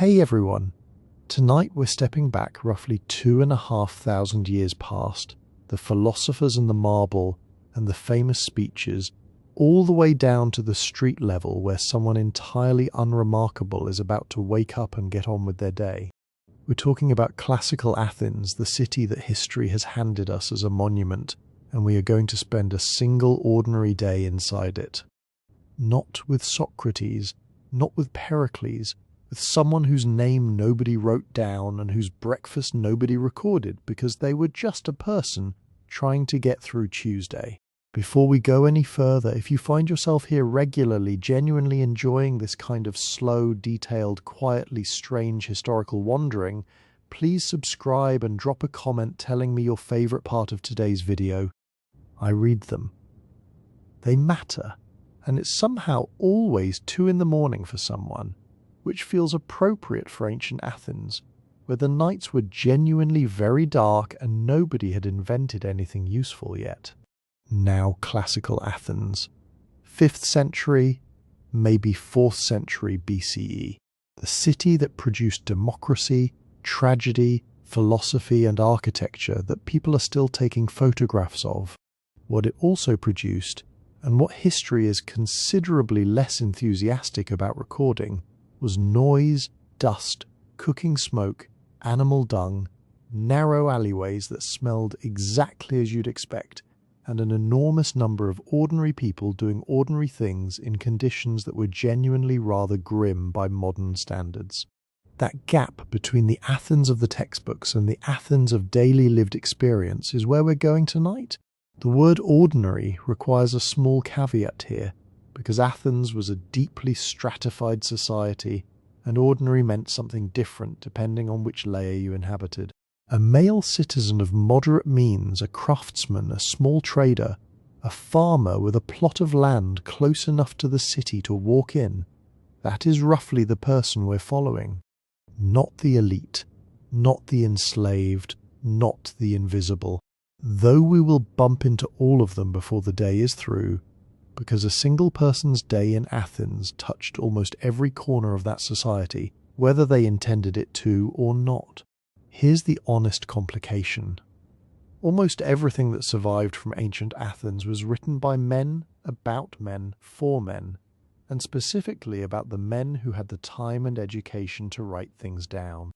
Hey everyone! Tonight we're stepping back roughly 2,500 years past the philosophers and the marble and the famous speeches, all the way down to the street level where someone entirely unremarkable is about to wake up and get on with their day. We're talking about classical Athens, the city that history has handed us as a monument, and we are going to spend a single ordinary day inside it. Not with Socrates, not with Pericles, with someone whose name nobody wrote down and whose breakfast nobody recorded because they were just a person trying to get through Tuesday. Before we go any further, if you find yourself here regularly, genuinely enjoying this kind of slow, detailed, quietly strange historical wandering, please subscribe and drop a comment telling me your favorite part of today's video. I read them. They matter, and it's somehow always 2 in the morning for someone, which feels appropriate for ancient Athens, where the nights were genuinely very dark and nobody had invented anything useful yet. Now classical Athens, 5th century, maybe 4th century BCE, the city that produced democracy, tragedy, philosophy and architecture that people are still taking photographs of. What it also produced, and what history is considerably less enthusiastic about recording, was noise, dust, cooking smoke, animal dung, narrow alleyways that smelled exactly as you'd expect, and an enormous number of ordinary people doing ordinary things in conditions that were genuinely rather grim by modern standards. That gap between the Athens of the textbooks and the Athens of daily lived experience is where we're going tonight. The word ordinary requires a small caveat here, because Athens was a deeply stratified society, and ordinary meant something different depending on which layer you inhabited. A male citizen of moderate means, a craftsman, a small trader, a farmer with a plot of land close enough to the city to walk in, that is roughly the person we're following. Not the elite, not the enslaved, not the invisible. Though we will bump into all of them before the day is through, because a single person's day in Athens touched almost every corner of that society, whether they intended it to or not. Here's the honest complication. Almost everything that survived from ancient Athens was written by men, about men, for men, and specifically about the men who had the time and education to write things down.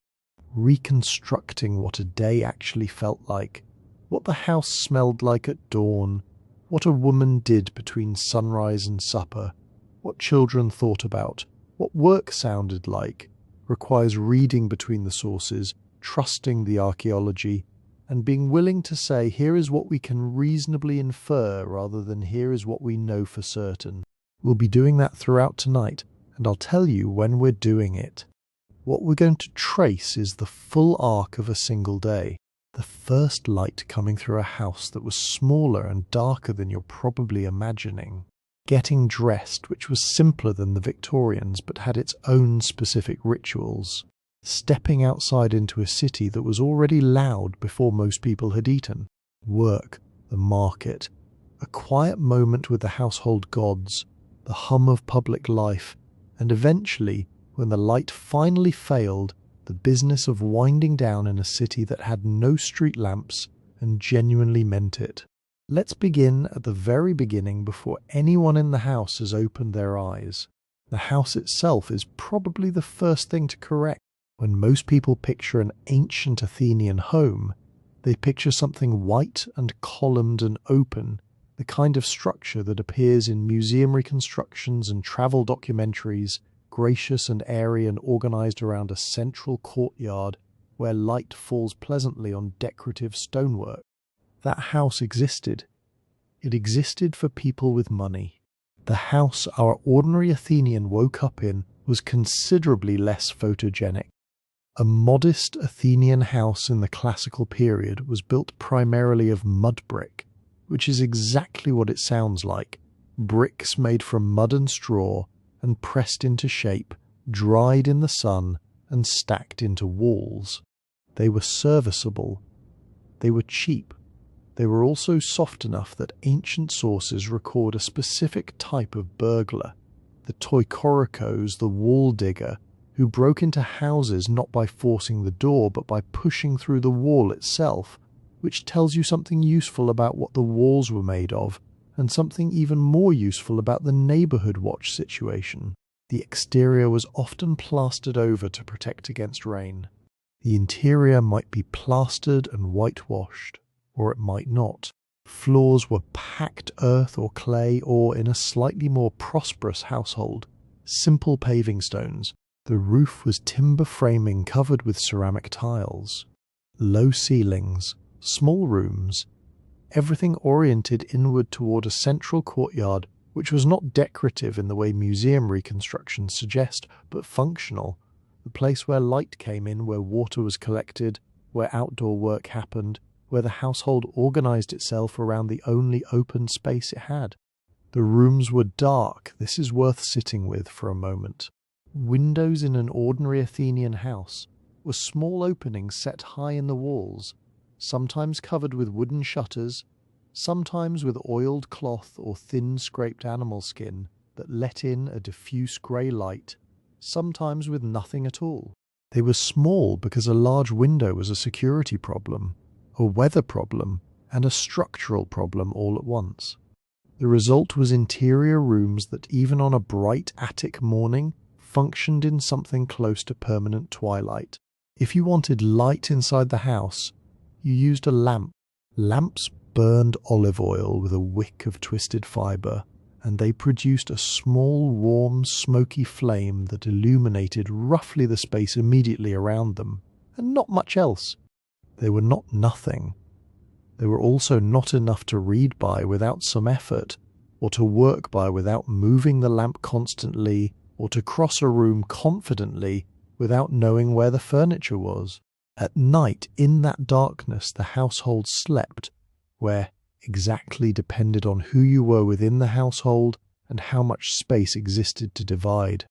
Reconstructing what a day actually felt like, what the house smelled like at dawn, what a woman did between sunrise and supper, what children thought about, what work sounded like, requires reading between the sources, trusting the archaeology, and being willing to say here is what we can reasonably infer rather than here is what we know for certain. We'll be doing that throughout tonight, and I'll tell you when we're doing it. What we're going to trace is the full arc of a single day. The first light coming through a house that was smaller and darker than you're probably imagining. Getting dressed, which was simpler than the Victorians but had its own specific rituals. Stepping outside into a city that was already loud before most people had eaten. Work, the market, a quiet moment with the household gods, the hum of public life, and eventually, when the light finally failed, the business of winding down in a city that had no street lamps and genuinely meant it. Let's begin at the very beginning before anyone in the house has opened their eyes. The house itself is probably the first thing to correct. When most people picture an ancient Athenian home, they picture something white and columned and open, the kind of structure that appears in museum reconstructions and travel documentaries, gracious and airy and organized around a central courtyard where light falls pleasantly on decorative stonework. That house existed. It existed for people with money. The house our ordinary Athenian woke up in was considerably less photogenic. A modest Athenian house in the classical period was built primarily of mud brick, which is exactly what it sounds like, bricks made from mud and straw and pressed into shape, dried in the sun, and stacked into walls. They were serviceable. They were cheap. They were also soft enough that ancient sources record a specific type of burglar, the toikorikos, the wall digger, who broke into houses not by forcing the door but by pushing through the wall itself, which tells you something useful about what the walls were made of, and something even more useful about the neighbourhood watch situation. The exterior was often plastered over to protect against rain. The interior might be plastered and whitewashed, or it might not. Floors were packed earth or clay, or, in a slightly more prosperous household, simple paving stones. The roof was timber framing covered with ceramic tiles. Low ceilings, small rooms, everything oriented inward toward a central courtyard which was not decorative in the way museum reconstructions suggest, but functional, the place where light came in, where water was collected, where outdoor work happened, where the household organized itself around the only open space it had. The rooms were dark. This is worth sitting with for a moment. Windows in an ordinary Athenian house were small openings set high in the walls, sometimes covered with wooden shutters, sometimes with oiled cloth or thin scraped animal skin that let in a diffuse grey light, sometimes with nothing at all. They were small because a large window was a security problem, a weather problem, and a structural problem all at once. The result was interior rooms that, even on a bright attic morning, functioned in something close to permanent twilight. If you wanted light inside the house, you used a lamp. Lamps burned olive oil with a wick of twisted fibre, and they produced a small, warm, smoky flame that illuminated roughly the space immediately around them, and not much else. They were not nothing. They were also not enough to read by without some effort, or to work by without moving the lamp constantly, or to cross a room confidently without knowing where the furniture was. At night, in that darkness, the household slept, where exactly depended on who you were within the household and how much space existed to divide.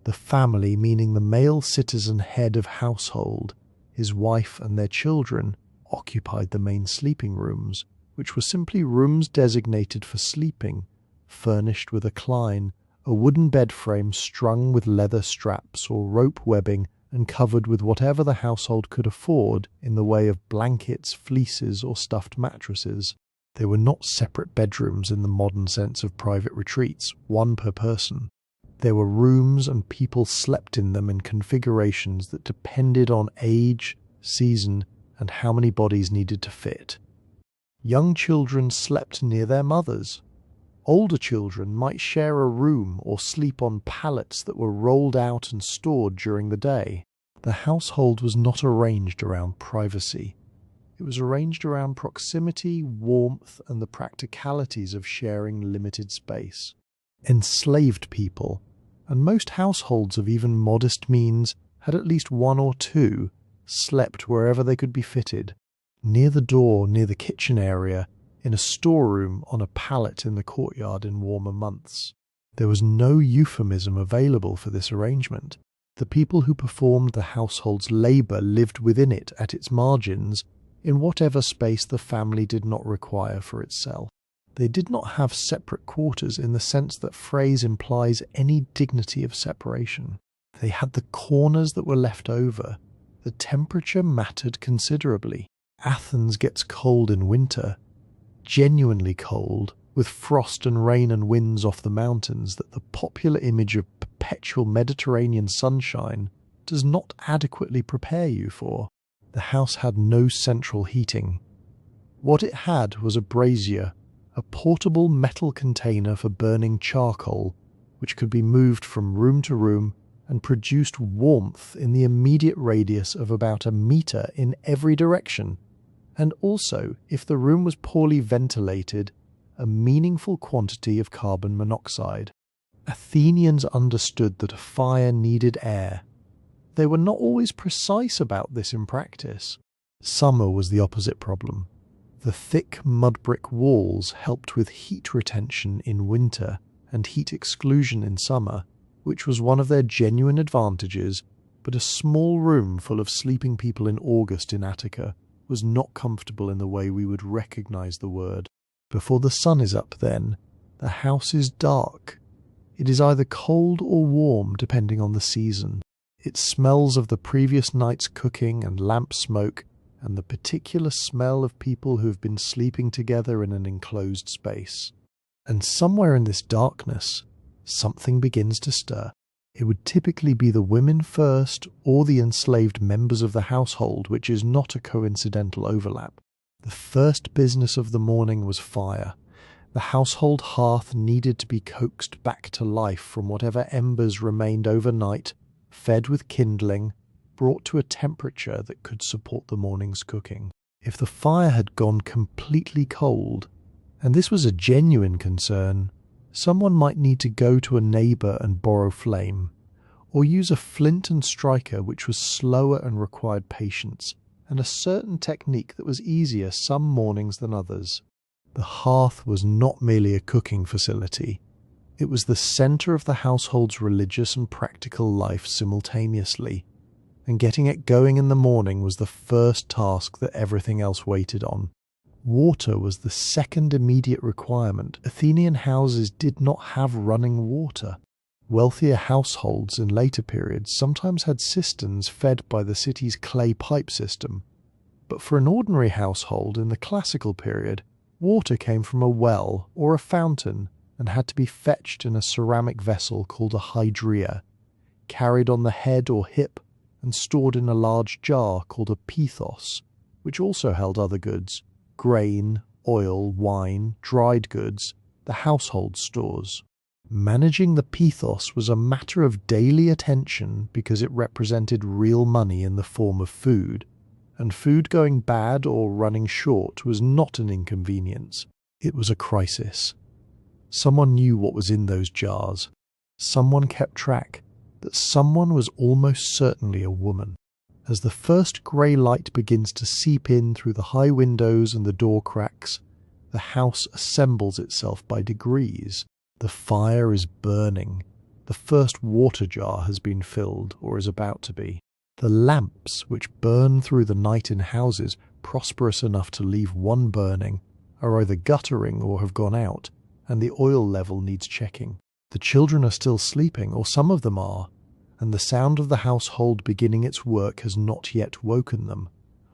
The family, meaning the male citizen head of household, his wife and their children, occupied the main sleeping rooms, which were simply rooms designated for sleeping, furnished with a klein, a wooden bed frame strung with leather straps or rope webbing and covered with whatever the household could afford in the way of blankets, fleeces, or stuffed mattresses. They were not separate bedrooms in the modern sense of private retreats, one per person. There were rooms, and people slept in them in configurations that depended on age, season, and how many bodies needed to fit. Young children slept near their mothers. Older children might share a room or sleep on pallets that were rolled out and stored during the day. The household was not arranged around privacy. It was arranged around proximity, warmth, and the practicalities of sharing limited space. Enslaved people, and most households of even modest means, had at least one or two, slept wherever they could be fitted, near the door, near the kitchen area, in a storeroom, on a pallet in the courtyard in warmer months. There was no euphemism available for this arrangement. The people who performed the household's labour lived within it at its margins, in whatever space the family did not require for itself. They did not have separate quarters in the sense that phrase implies any dignity of separation. They had the corners that were left over. The temperature mattered considerably. Athens gets cold in winter, genuinely cold, with frost and rain and winds off the mountains that the popular image of perpetual Mediterranean sunshine does not adequately prepare you for. The house had no central heating. What it had was a brazier, a portable metal container for burning charcoal, which could be moved from room to room and produced warmth in the immediate radius of about a metre in every direction, and also, if the room was poorly ventilated, a meaningful quantity of carbon monoxide. Athenians understood that a fire needed air. They were not always precise about this in practice. Summer was the opposite problem. The thick mud brick walls helped with heat retention in winter and heat exclusion in summer, which was one of their genuine advantages, but a small room full of sleeping people in August in Attica was not comfortable in the way we would recognize the word. Before the sun is up then, the house is dark. It is either cold or warm depending on the season. It smells of the previous night's cooking and lamp smoke, and the particular smell of people who have been sleeping together in an enclosed space. And somewhere in this darkness, something begins to stir. It would typically be the women first, or the enslaved members of the household, which is not a coincidental overlap. The first business of the morning was fire. The household hearth needed to be coaxed back to life from whatever embers remained overnight, fed with kindling, brought to a temperature that could support the morning's cooking. If the fire had gone completely cold, and this was a genuine concern, someone might need to go to a neighbour and borrow flame, or use a flint and striker which was slower and required patience, and a certain technique that was easier some mornings than others. The hearth was not merely a cooking facility. It was the centre of the household's religious and practical life simultaneously, and getting it going in the morning was the first task that everything else waited on. Water was the second immediate requirement. Athenian houses did not have running water. Wealthier households in later periods sometimes had cisterns fed by the city's clay pipe system, but for an ordinary household in the classical period, water came from a well or a fountain and had to be fetched in a ceramic vessel called a hydria, carried on the head or hip and stored in a large jar called a pithos, which also held other goods: grain, oil, wine, dried goods, the household stores. Managing the pithos was a matter of daily attention because it represented real money in the form of food, and food going bad or running short was not an inconvenience. It was a crisis. Someone knew what was in those jars. Someone kept track. That someone was almost certainly a woman. As the first grey light begins to seep in through the high windows and the door cracks, the house assembles itself by degrees. The fire is burning. The first water jar has been filled, or is about to be. The lamps, which burn through the night in houses prosperous enough to leave one burning, are either guttering or have gone out, and the oil level needs checking. The children are still sleeping, or some of them are, and the sound of the household beginning its work has not yet woken them,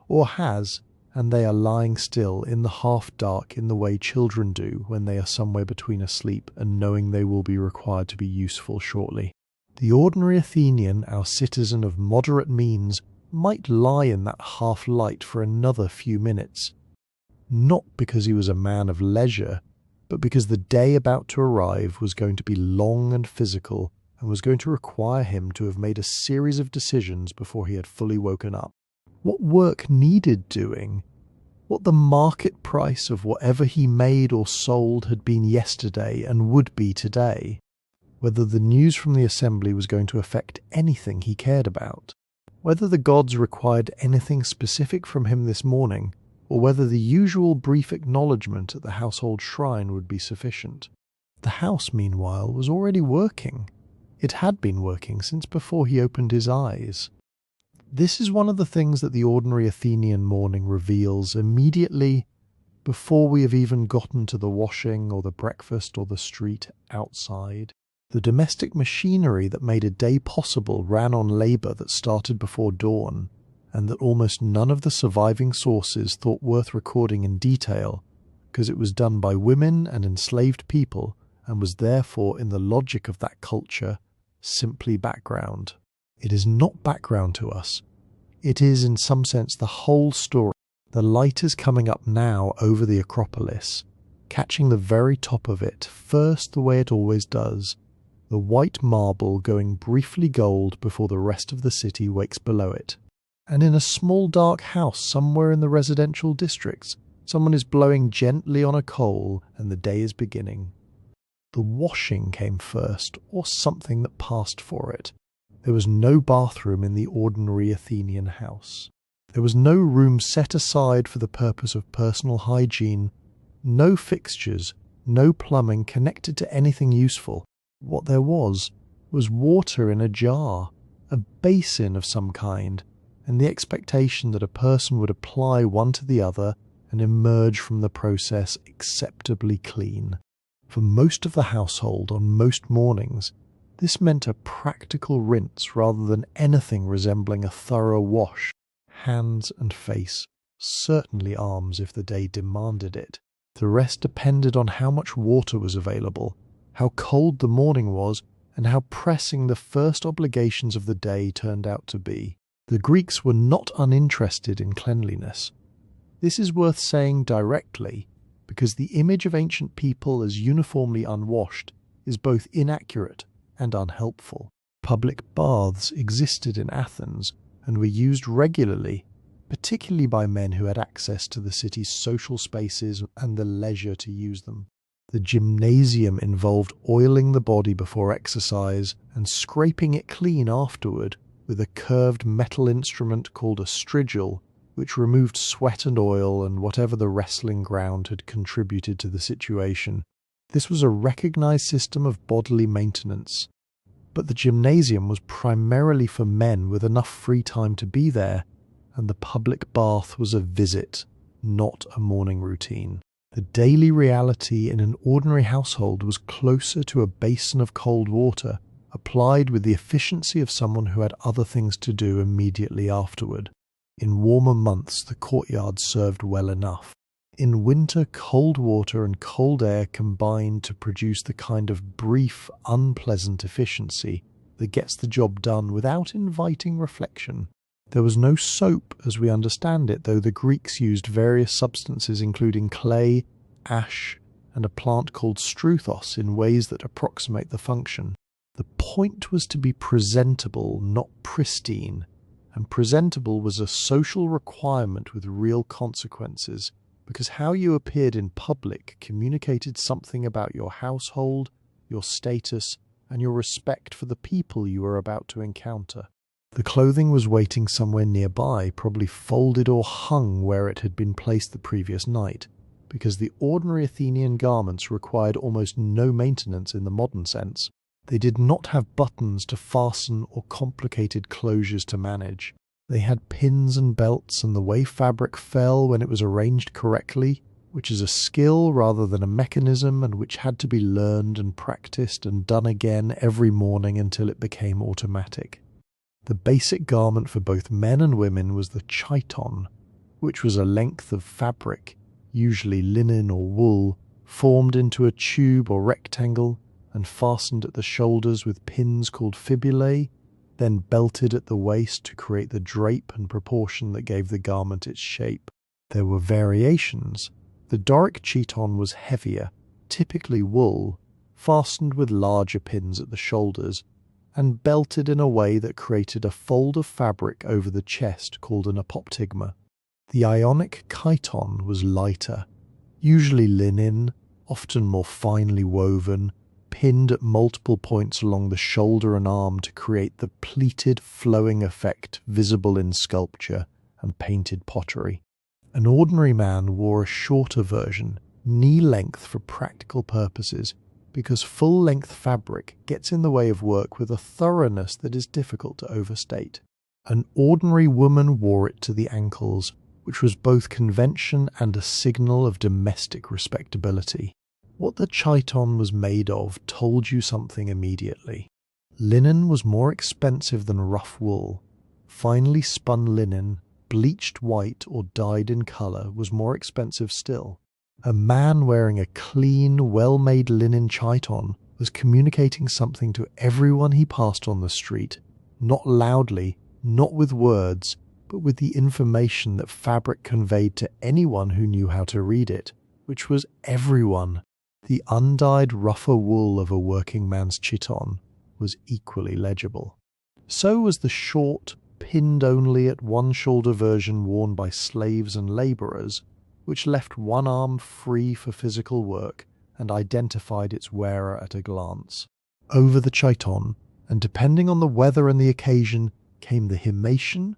or has, and they are lying still in the half-dark in the way children do when they are somewhere between asleep and knowing they will be required to be useful shortly. The ordinary Athenian, our citizen of moderate means, might lie in that half-light for another few minutes, not because he was a man of leisure, but because the day about to arrive was going to be long and physical and was going to require him to have made a series of decisions before he had fully woken up. What work needed doing, what the market price of whatever he made or sold had been yesterday and would be today, whether the news from the assembly was going to affect anything he cared about, whether the gods required anything specific from him this morning, or whether the usual brief acknowledgement at the household shrine would be sufficient. The house, meanwhile, was already working. It had been working since before he opened his eyes. This is one of the things that the ordinary Athenian morning reveals immediately before we have even gotten to the washing or the breakfast or the street outside. The domestic machinery that made a day possible ran on labour that started before dawn, and that almost none of the surviving sources thought worth recording in detail, because it was done by women and enslaved people, and was therefore, in the logic of that culture, simply background. It is not background to us. It is, in some sense, the whole story. The light is coming up now over the Acropolis, catching the very top of it, first the way it always does, the white marble going briefly gold before the rest of the city wakes below it. And in a small dark house somewhere in the residential districts, someone is blowing gently on a coal and the day is beginning. The washing came first, or something that passed for it. There was no bathroom in the ordinary Athenian house. There was no room set aside for the purpose of personal hygiene, no fixtures, no plumbing connected to anything useful. What there was water in a jar, a basin of some kind, and the expectation that a person would apply one to the other and emerge from the process acceptably clean. For most of the household on most mornings, This meant a practical rinse rather than anything resembling a thorough wash. Hands and face, certainly arms if the day demanded it. The rest depended on how much water was available, how cold the morning was, and how pressing the first obligations of the day turned out to be. The Greeks were not uninterested in cleanliness. This is worth saying directly, because the image of ancient people as uniformly unwashed is both inaccurate and unhelpful. Public baths existed in Athens and were used regularly, particularly by men who had access to the city's social spaces and the leisure to use them. The gymnasium involved oiling the body before exercise and scraping it clean afterward with a curved metal instrument called a strigil, which removed sweat and oil and whatever the wrestling ground had contributed to the situation. This was a recognized system of bodily maintenance. But the gymnasium was primarily for men with enough free time to be there, and the public bath was a visit, not a morning routine. The daily reality in an ordinary household was closer to a basin of cold water, applied with the efficiency of someone who had other things to do immediately afterward. In warmer months, the courtyard served well enough. In winter, cold water and cold air combined to produce the kind of brief, unpleasant efficiency that gets the job done without inviting reflection. There was no soap as we understand it, though the Greeks used various substances including clay, ash, and a plant called struthos in ways that approximate the function. The point was to be presentable, not pristine, and presentable was a social requirement with real consequences, because how you appeared in public communicated something about your household, your status, and your respect for the people you were about to encounter. The clothing was waiting somewhere nearby, probably folded or hung where it had been placed the previous night, because the ordinary Athenian garments required almost no maintenance in the modern sense. They did not have buttons to fasten or complicated closures to manage. They had pins and belts, and the way fabric fell when it was arranged correctly, which is a skill rather than a mechanism and which had to be learned and practiced and done again every morning until it became automatic. The basic garment for both men and women was the chiton, which was a length of fabric, usually linen or wool, formed into a tube or rectangle and fastened at the shoulders with pins called fibulae, then belted at the waist to create the drape and proportion that gave the garment its shape. There were variations. The Doric chiton was heavier, typically wool, fastened with larger pins at the shoulders, and belted in a way that created a fold of fabric over the chest called an apoptygma. The Ionic chiton was lighter, usually linen, often more finely woven, pinned at multiple points along the shoulder and arm to create the pleated, flowing effect visible in sculpture and painted pottery. An ordinary man wore a shorter version, knee-length for practical purposes, because full-length fabric gets in the way of work with a thoroughness that is difficult to overstate. An ordinary woman wore it to the ankles, which was both convention and a signal of domestic respectability. What the chiton was made of told you something immediately. Linen was more expensive than rough wool. Finely spun linen, bleached white or dyed in colour, was more expensive still. A man wearing a clean, well-made linen chiton was communicating something to everyone he passed on the street, not loudly, not with words, but with the information that fabric conveyed to anyone who knew how to read it, which was everyone. The undyed rougher wool of a working man's chiton was equally legible. So was the short, pinned only at one shoulder version worn by slaves and labourers, which left one arm free for physical work and identified its wearer at a glance. Over the chiton, and depending on the weather and the occasion, came the himation,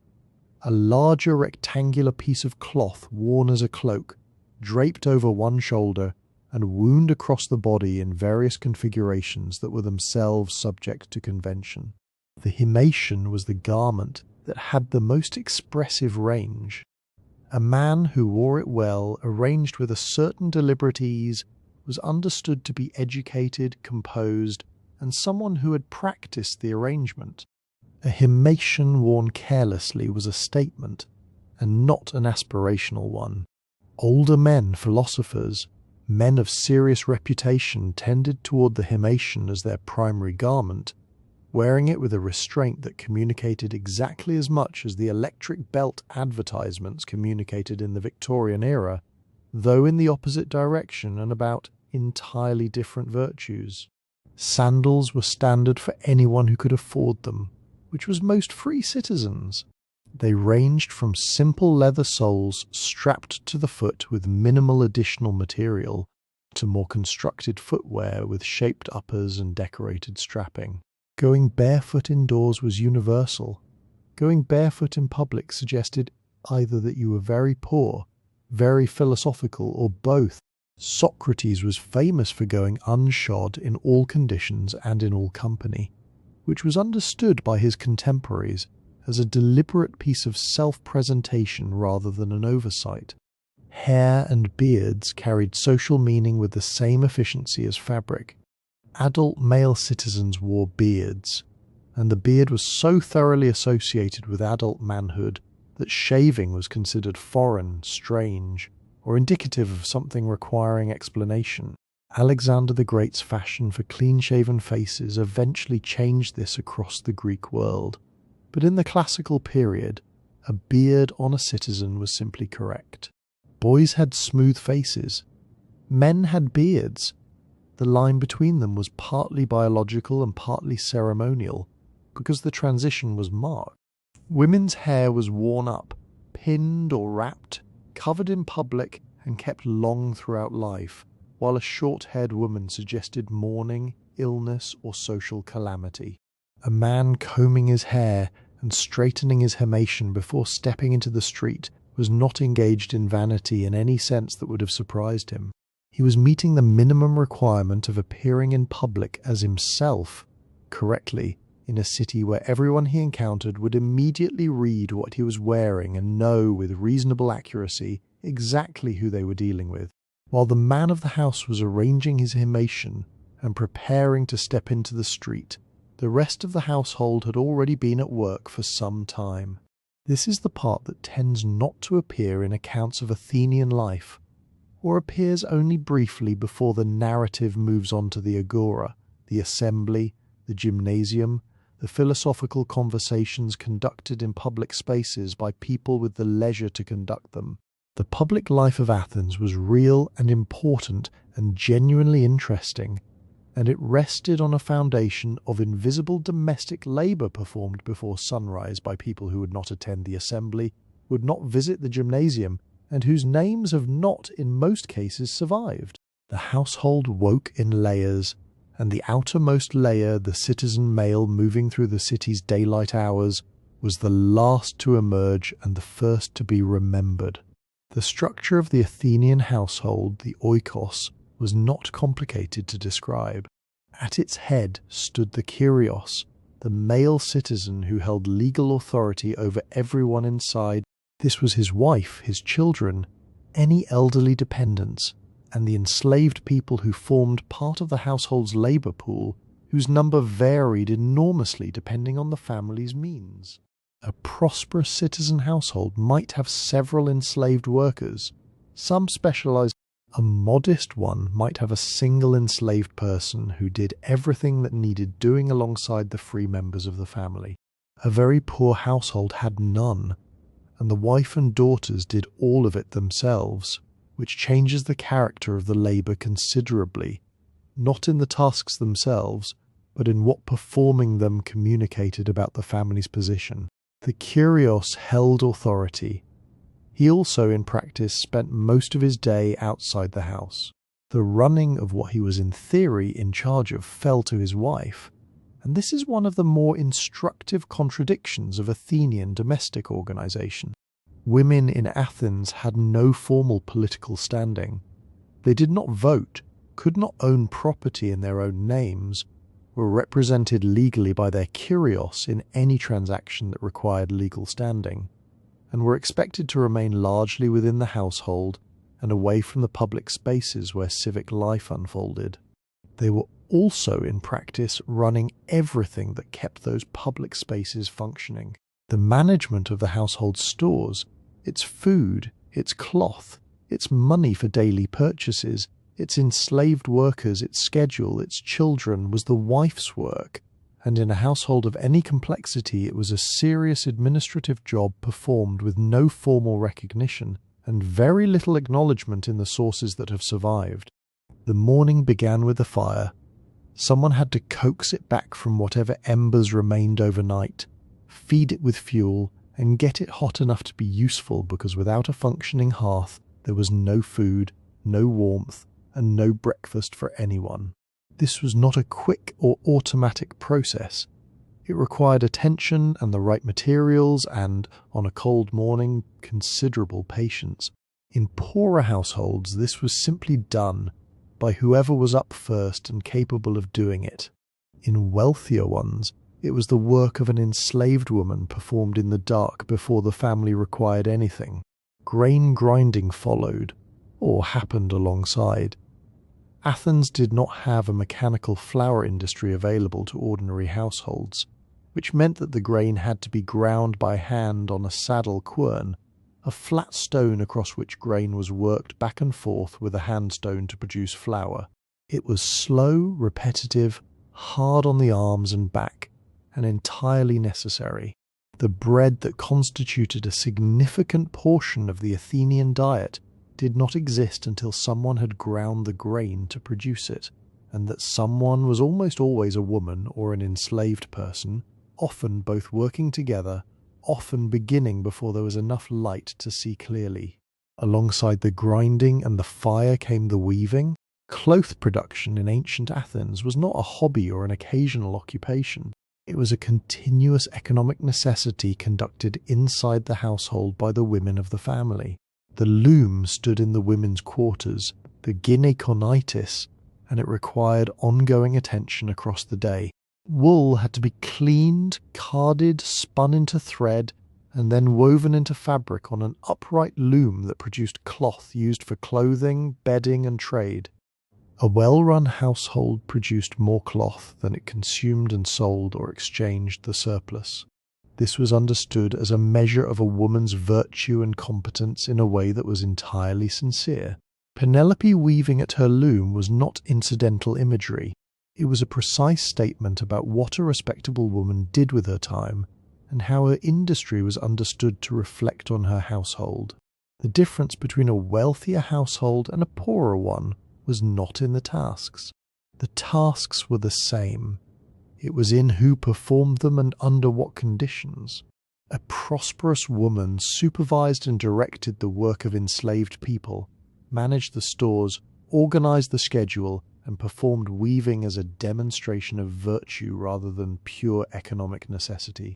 a larger rectangular piece of cloth worn as a cloak, draped over one shoulder and wound across the body in various configurations that were themselves subject to convention. The himation was the garment that had the most expressive range. A man who wore it well, arranged with a certain deliberate ease, was understood to be educated, composed, and someone who had practiced the arrangement. A himation worn carelessly was a statement, and not an aspirational one. Older men, philosophers, men of serious reputation, tended toward the himation as their primary garment, wearing it with a restraint that communicated exactly as much as the electric belt advertisements communicated in the Victorian era, though in the opposite direction and about entirely different virtues. Sandals were standard for anyone who could afford them, which was most free citizens. They ranged from simple leather soles strapped to the foot with minimal additional material, to more constructed footwear with shaped uppers and decorated strapping. Going barefoot indoors was universal. Going barefoot in public suggested either that you were very poor, very philosophical, or both. Socrates was famous for going unshod in all conditions and in all company, which was understood by his contemporaries as a deliberate piece of self-presentation rather than an oversight. Hair and beards carried social meaning with the same efficiency as fabric. Adult male citizens wore beards, and the beard was so thoroughly associated with adult manhood that shaving was considered foreign, strange, or indicative of something requiring explanation. Alexander the Great's fashion for clean-shaven faces eventually changed this across the Greek world, but in the classical period, a beard on a citizen was simply correct. Boys had smooth faces. Men had beards. The line between them was partly biological and partly ceremonial, because the transition was marked. Women's hair was worn up, pinned or wrapped, covered in public, and kept long throughout life, while a short-haired woman suggested mourning, illness, or social calamity. A man combing his hair and straightening his himation before stepping into the street was not engaged in vanity in any sense that would have surprised him. He was meeting the minimum requirement of appearing in public as himself, correctly, in a city where everyone he encountered would immediately read what he was wearing and know with reasonable accuracy exactly who they were dealing with. While the man of the house was arranging his himation and preparing to step into the street, the rest of the household had already been at work for some time. This is the part that tends not to appear in accounts of Athenian life, or appears only briefly before the narrative moves on to the Agora, the assembly, the gymnasium, the philosophical conversations conducted in public spaces by people with the leisure to conduct them. The public life of Athens was real and important and genuinely interesting, and it rested on a foundation of invisible domestic labour performed before sunrise by people who would not attend the assembly, would not visit the gymnasium, and whose names have not, in most cases, survived. The household woke in layers, and the outermost layer, the citizen male moving through the city's daylight hours, was the last to emerge and the first to be remembered. The structure of the Athenian household, the oikos, was not complicated to describe. At its head stood the kyrios, the male citizen who held legal authority over everyone inside. This was his wife, his children, any elderly dependents, and the enslaved people who formed part of the household's labour pool, whose number varied enormously depending on the family's means. A prosperous citizen household might have several enslaved workers, some specialised. A modest one might have a single enslaved person who did everything that needed doing alongside the free members of the family. A very poor household had none, and the wife and daughters did all of it themselves, which changes the character of the labour considerably, not in the tasks themselves, but in what performing them communicated about the family's position. The kyrios held authority. He also, in practice, spent most of his day outside the house. The running of what he was in theory in charge of fell to his wife, and this is one of the more instructive contradictions of Athenian domestic organisation. Women in Athens had no formal political standing. They did not vote, could not own property in their own names, were represented legally by their kyrios in any transaction that required legal standing, and were expected to remain largely within the household and away from the public spaces where civic life unfolded. They were also in practice running everything that kept those public spaces functioning. The management of the household stores, its food, its cloth, its money for daily purchases, its enslaved workers, its schedule, its children, was the wife's work, and in a household of any complexity it was a serious administrative job performed with no formal recognition and very little acknowledgement in the sources that have survived. The morning began with a fire. Someone had to coax it back from whatever embers remained overnight, feed it with fuel, and get it hot enough to be useful, because without a functioning hearth there was no food, no warmth, and no breakfast for anyone. This was not a quick or automatic process. It required attention and the right materials and, on a cold morning, considerable patience. In poorer households, this was simply done by whoever was up first and capable of doing it. In wealthier ones, it was the work of an enslaved woman performed in the dark before the family required anything. Grain grinding followed, or happened alongside. Athens did not have a mechanical flour industry available to ordinary households, which meant that the grain had to be ground by hand on a saddle quern, a flat stone across which grain was worked back and forth with a handstone to produce flour. It was slow, repetitive, hard on the arms and back, and entirely necessary. The bread that constituted a significant portion of the Athenian diet did not exist until someone had ground the grain to produce it, and that someone was almost always a woman or an enslaved person, often both working together, often beginning before there was enough light to see clearly. Alongside the grinding and the fire came the weaving. Cloth production in ancient Athens was not a hobby or an occasional occupation. It was a continuous economic necessity conducted inside the household by the women of the family. The loom stood in the women's quarters, the gynaeconitis, and it required ongoing attention across the day. Wool had to be cleaned, carded, spun into thread, and then woven into fabric on an upright loom that produced cloth used for clothing, bedding, and trade. A well-run household produced more cloth than it consumed and sold or exchanged the surplus. This was understood as a measure of a woman's virtue and competence in a way that was entirely sincere. Penelope weaving at her loom was not incidental imagery. It was a precise statement about what a respectable woman did with her time and how her industry was understood to reflect on her household. The difference between a wealthier household and a poorer one was not in the tasks. The tasks were the same. It was in who performed them and under what conditions. A prosperous woman supervised and directed the work of enslaved people, managed the stores, organized the schedule, and performed weaving as a demonstration of virtue rather than pure economic necessity.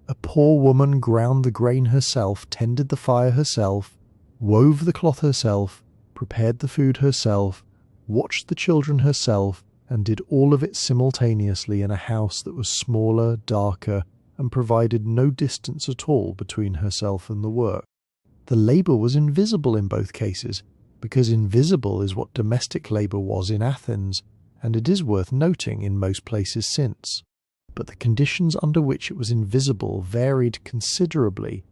A poor woman ground the grain herself, tended the fire herself, wove the cloth herself, prepared the food herself, watched the children herself, and did all of it simultaneously in a house that was smaller, darker, and provided no distance at all between herself and the work. The labour was invisible in both cases, because invisible is what domestic labour was in Athens, and it is worth noting in most places since. But the conditions under which it was invisible varied considerably,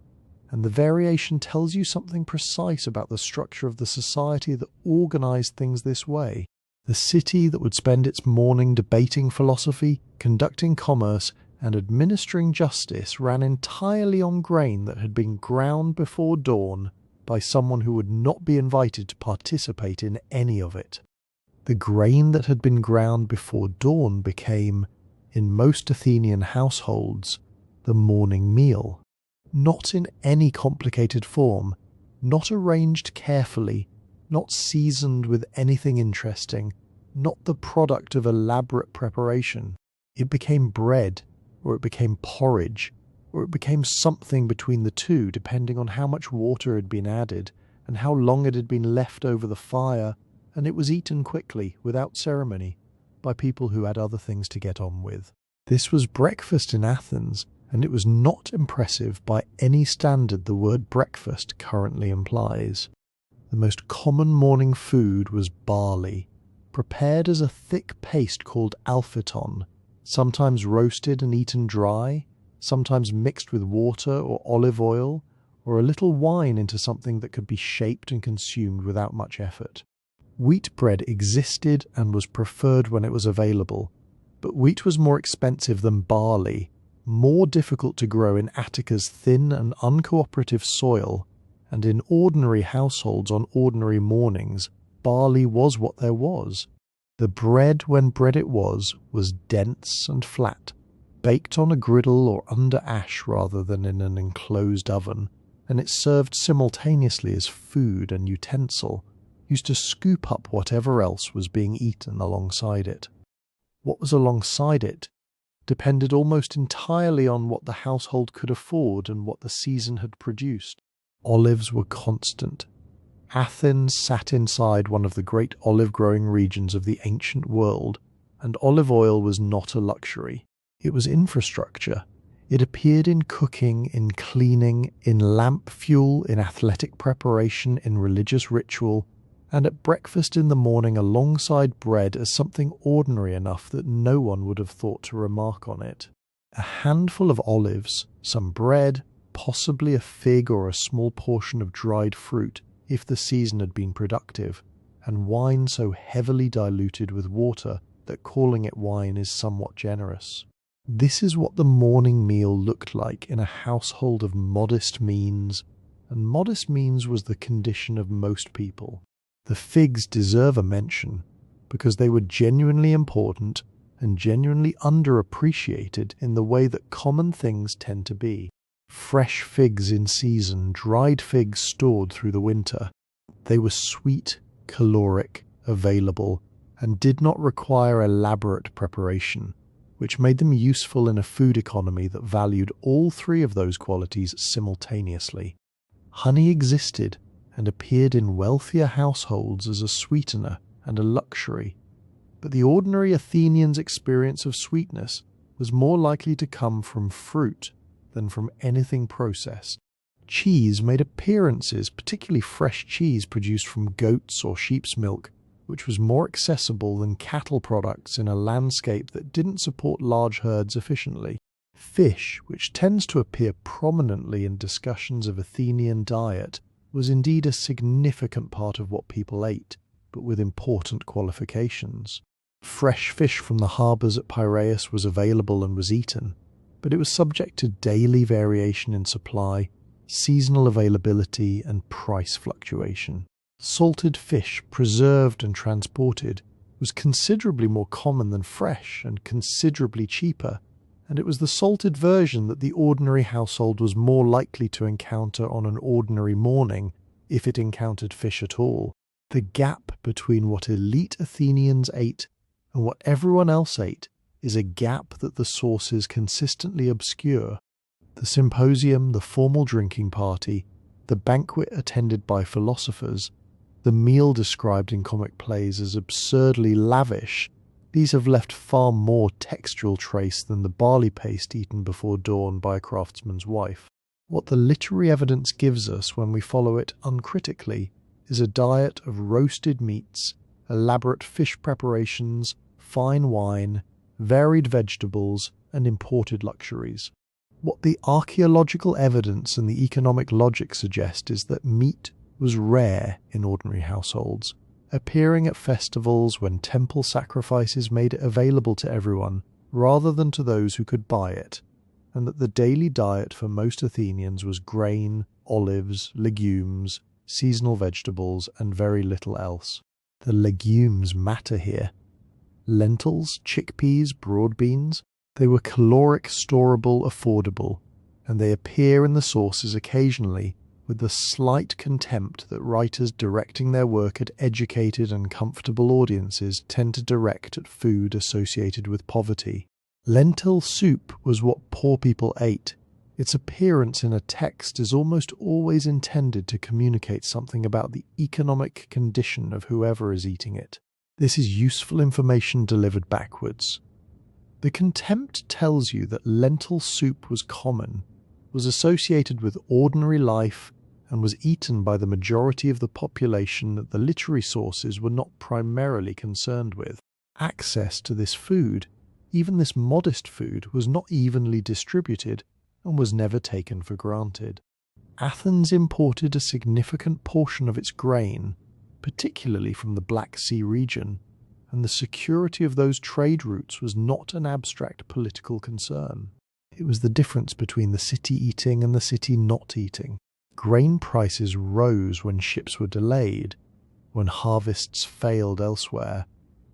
and the variation tells you something precise about the structure of the society that organised things this way. The city that would spend its morning debating philosophy, conducting commerce, and administering justice ran entirely on grain that had been ground before dawn by someone who would not be invited to participate in any of it. The grain that had been ground before dawn became, in most Athenian households, the morning meal. Not in any complicated form, not arranged carefully, not seasoned with anything interesting, not the product of elaborate preparation. It became bread, or it became porridge, or it became something between the two, depending on how much water had been added and how long it had been left over the fire, and it was eaten quickly, without ceremony, by people who had other things to get on with. This was breakfast in Athens, and it was not impressive by any standard the word breakfast currently implies. The most common morning food was barley, prepared as a thick paste called alphyton, sometimes roasted and eaten dry, sometimes mixed with water or olive oil, or a little wine into something that could be shaped and consumed without much effort. Wheat bread existed and was preferred when it was available, but wheat was more expensive than barley, more difficult to grow in Attica's thin and uncooperative soil, and in ordinary households on ordinary mornings, barley was what there was. The bread, when bread it was dense and flat, baked on a griddle or under ash rather than in an enclosed oven, and it served simultaneously as food and utensil, used to scoop up whatever else was being eaten alongside it. What was alongside it depended almost entirely on what the household could afford and what the season had produced. Olives were constant. Athens sat inside one of the great olive-growing regions of the ancient world, and olive oil was not a luxury. It was infrastructure. It appeared in cooking, in cleaning, in lamp fuel, in athletic preparation, in religious ritual, and at breakfast in the morning alongside bread as something ordinary enough that no one would have thought to remark on it. A handful of olives, some bread, possibly a fig or a small portion of dried fruit, if the season had been productive, and wine so heavily diluted with water that calling it wine is somewhat generous. This is what the morning meal looked like in a household of modest means, and modest means was the condition of most people. The figs deserve a mention, because they were genuinely important and genuinely underappreciated in the way that common things tend to be. Fresh figs in season, dried figs stored through the winter. They were sweet, caloric, available, and did not require elaborate preparation, which made them useful in a food economy that valued all three of those qualities simultaneously. Honey existed and appeared in wealthier households as a sweetener and a luxury, but the ordinary Athenian's experience of sweetness was more likely to come from fruit than from anything processed. Cheese made appearances, particularly fresh cheese produced from goats or sheep's milk, which was more accessible than cattle products in a landscape that didn't support large herds efficiently. Fish, which tends to appear prominently in discussions of Athenian diet, was indeed a significant part of what people ate, but with important qualifications. Fresh fish from the harbours at Piraeus was available and was eaten, but it was subject to daily variation in supply, seasonal availability, and price fluctuation. Salted fish, preserved and transported, was considerably more common than fresh and considerably cheaper, and it was the salted version that the ordinary household was more likely to encounter on an ordinary morning, if it encountered fish at all. The gap between what elite Athenians ate and what everyone else ate is a gap that the sources consistently obscure. The symposium, the formal drinking party, the banquet attended by philosophers, the meal described in comic plays as absurdly lavish, these have left far more textual trace than the barley paste eaten before dawn by a craftsman's wife. What the literary evidence gives us when we follow it uncritically is a diet of roasted meats, elaborate fish preparations, fine wine, varied vegetables, and imported luxuries. What the archaeological evidence and the economic logic suggest is that meat was rare in ordinary households, appearing at festivals when temple sacrifices made it available to everyone rather than to those who could buy it, and that the daily diet for most Athenians was grain, olives, legumes, seasonal vegetables, and very little else. The legumes matter here. Lentils, chickpeas, broad beans, they were caloric, storable, affordable, and they appear in the sources occasionally with the slight contempt that writers directing their work at educated and comfortable audiences tend to direct at food associated with poverty. Lentil soup was what poor people ate. Its appearance in a text is almost always intended to communicate something about the economic condition of whoever is eating it. This is useful information delivered backwards. The contempt tells you that lentil soup was common, was associated with ordinary life, and was eaten by the majority of the population that the literary sources were not primarily concerned with. Access to this food, even this modest food, was not evenly distributed and was never taken for granted. Athens imported a significant portion of its grain, particularly from the Black Sea region, and the security of those trade routes was not an abstract political concern. It was the difference between the city eating and the city not eating. Grain prices rose when ships were delayed, when harvests failed elsewhere,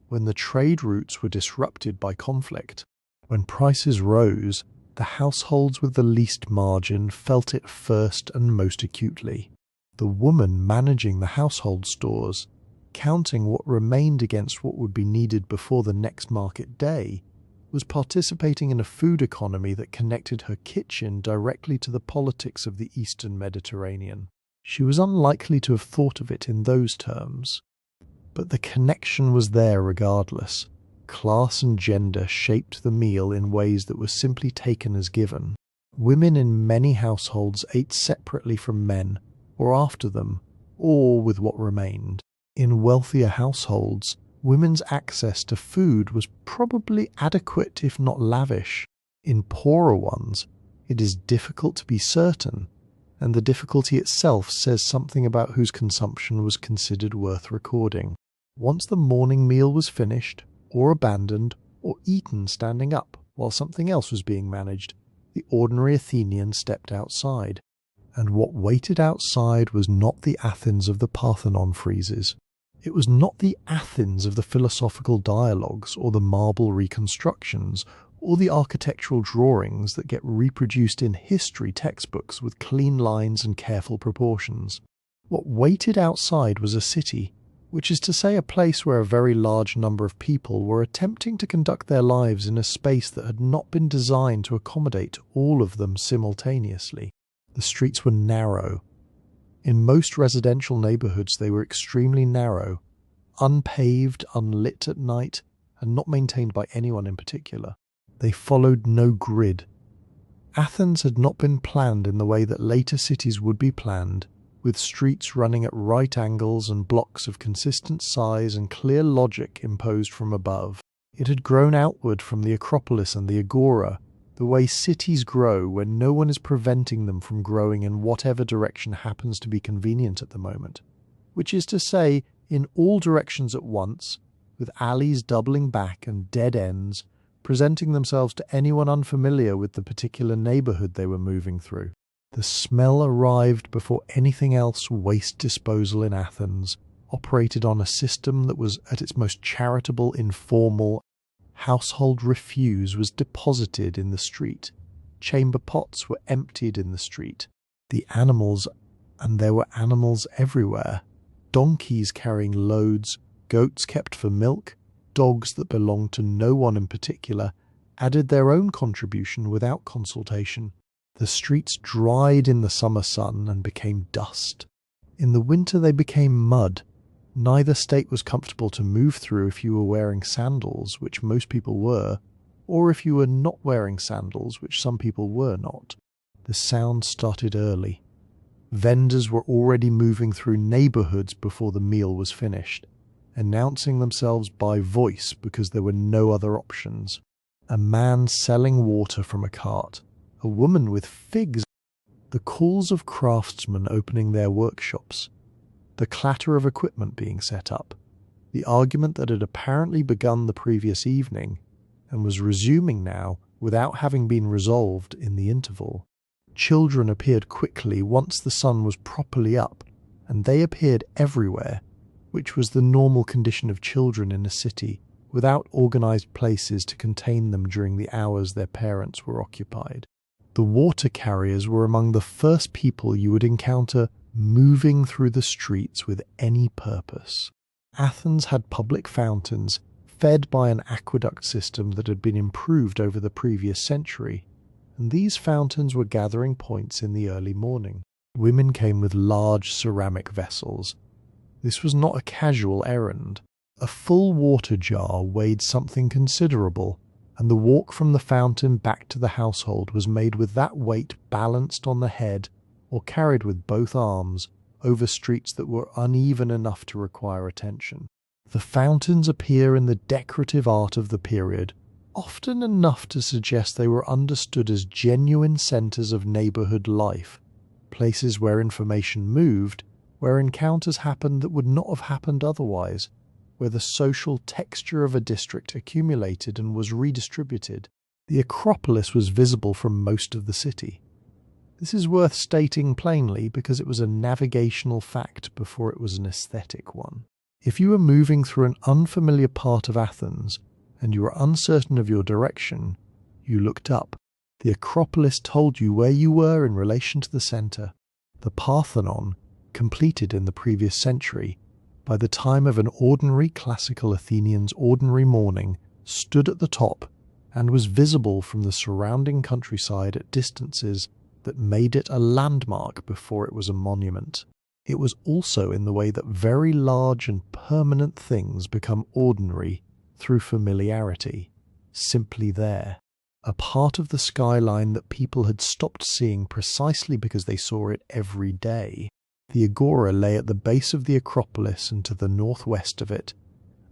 when the trade routes were disrupted by conflict. When prices rose, the households with the least margin felt it first and most acutely. The woman managing the household stores, counting what remained against what would be needed before the next market day, was participating in a food economy that connected her kitchen directly to the politics of the Eastern Mediterranean. She was unlikely to have thought of it in those terms, but the connection was there regardless. Class and gender shaped the meal in ways that were simply taken as given. Women in many households ate separately from men, or after them, or with what remained. In wealthier households, women's access to food was probably adequate if not lavish. In poorer ones, it is difficult to be certain, and the difficulty itself says something about whose consumption was considered worth recording. Once the morning meal was finished, or abandoned, or eaten standing up while something else was being managed, the ordinary Athenian stepped outside. And what waited outside was not the Athens of the Parthenon friezes. It was not the Athens of the philosophical dialogues or the marble reconstructions or the architectural drawings that get reproduced in history textbooks with clean lines and careful proportions. What waited outside was a city, which is to say a place where a very large number of people were attempting to conduct their lives in a space that had not been designed to accommodate all of them simultaneously. The streets were narrow. In most residential neighborhoods they were extremely narrow, unpaved, unlit at night, and not maintained by anyone in particular. They followed no grid. Athens had not been planned in the way that later cities would be planned, with streets running at right angles and blocks of consistent size and clear logic imposed from above. It had grown outward from the Acropolis and the Agora, the way cities grow when no one is preventing them from growing in whatever direction happens to be convenient at the moment, which is to say, in all directions at once, with alleys doubling back and dead ends, presenting themselves to anyone unfamiliar with the particular neighborhood they were moving through. The smell arrived before anything else. Waste disposal in Athens operated on a system that was at its most charitable, informal. Household refuse was deposited in the street. Chamber pots were emptied in the street. The animals, and there were animals everywhere, donkeys carrying loads, goats kept for milk, dogs that belonged to no one in particular, added their own contribution without consultation. The streets dried in the summer sun and became dust. In the winter they became mud. Neither state was comfortable to move through if you were wearing sandals, which most people were, or if you were not wearing sandals, which some people were not. The sound started early. Vendors were already moving through neighborhoods before the meal was finished, announcing themselves by voice because there were no other options. A man selling water from a cart, a woman with figs, the calls of craftsmen opening their workshops, the clatter of equipment being set up, the argument that had apparently begun the previous evening and was resuming now without having been resolved in the interval. Children appeared quickly once the sun was properly up, and they appeared everywhere, which was the normal condition of children in a city without organized places to contain them during the hours their parents were occupied. The water carriers were among the first people you would encounter moving through the streets with any purpose. Athens had public fountains fed by an aqueduct system that had been improved over the previous century, and these fountains were gathering points in the early morning. Women came with large ceramic vessels. This was not a casual errand. A full water jar weighed something considerable, and the walk from the fountain back to the household was made with that weight balanced on the head or carried with both arms over streets that were uneven enough to require attention. The fountains appear in the decorative art of the period, often enough to suggest they were understood as genuine centres of neighbourhood life, places where information moved, where encounters happened that would not have happened otherwise, where the social texture of a district accumulated and was redistributed. The Acropolis was visible from most of the city. This is worth stating plainly because it was a navigational fact before it was an aesthetic one. If you were moving through an unfamiliar part of Athens and you were uncertain of your direction, you looked up. The Acropolis told you where you were in relation to the centre. The Parthenon, completed in the previous century, by the time of an ordinary classical Athenian's ordinary morning, stood at the top and was visible from the surrounding countryside at distances that made it a landmark before it was a monument. It was also in the way that very large and permanent things become ordinary through familiarity, simply there, a part of the skyline that people had stopped seeing precisely because they saw it every day. The Agora lay at the base of the Acropolis and to the northwest of it,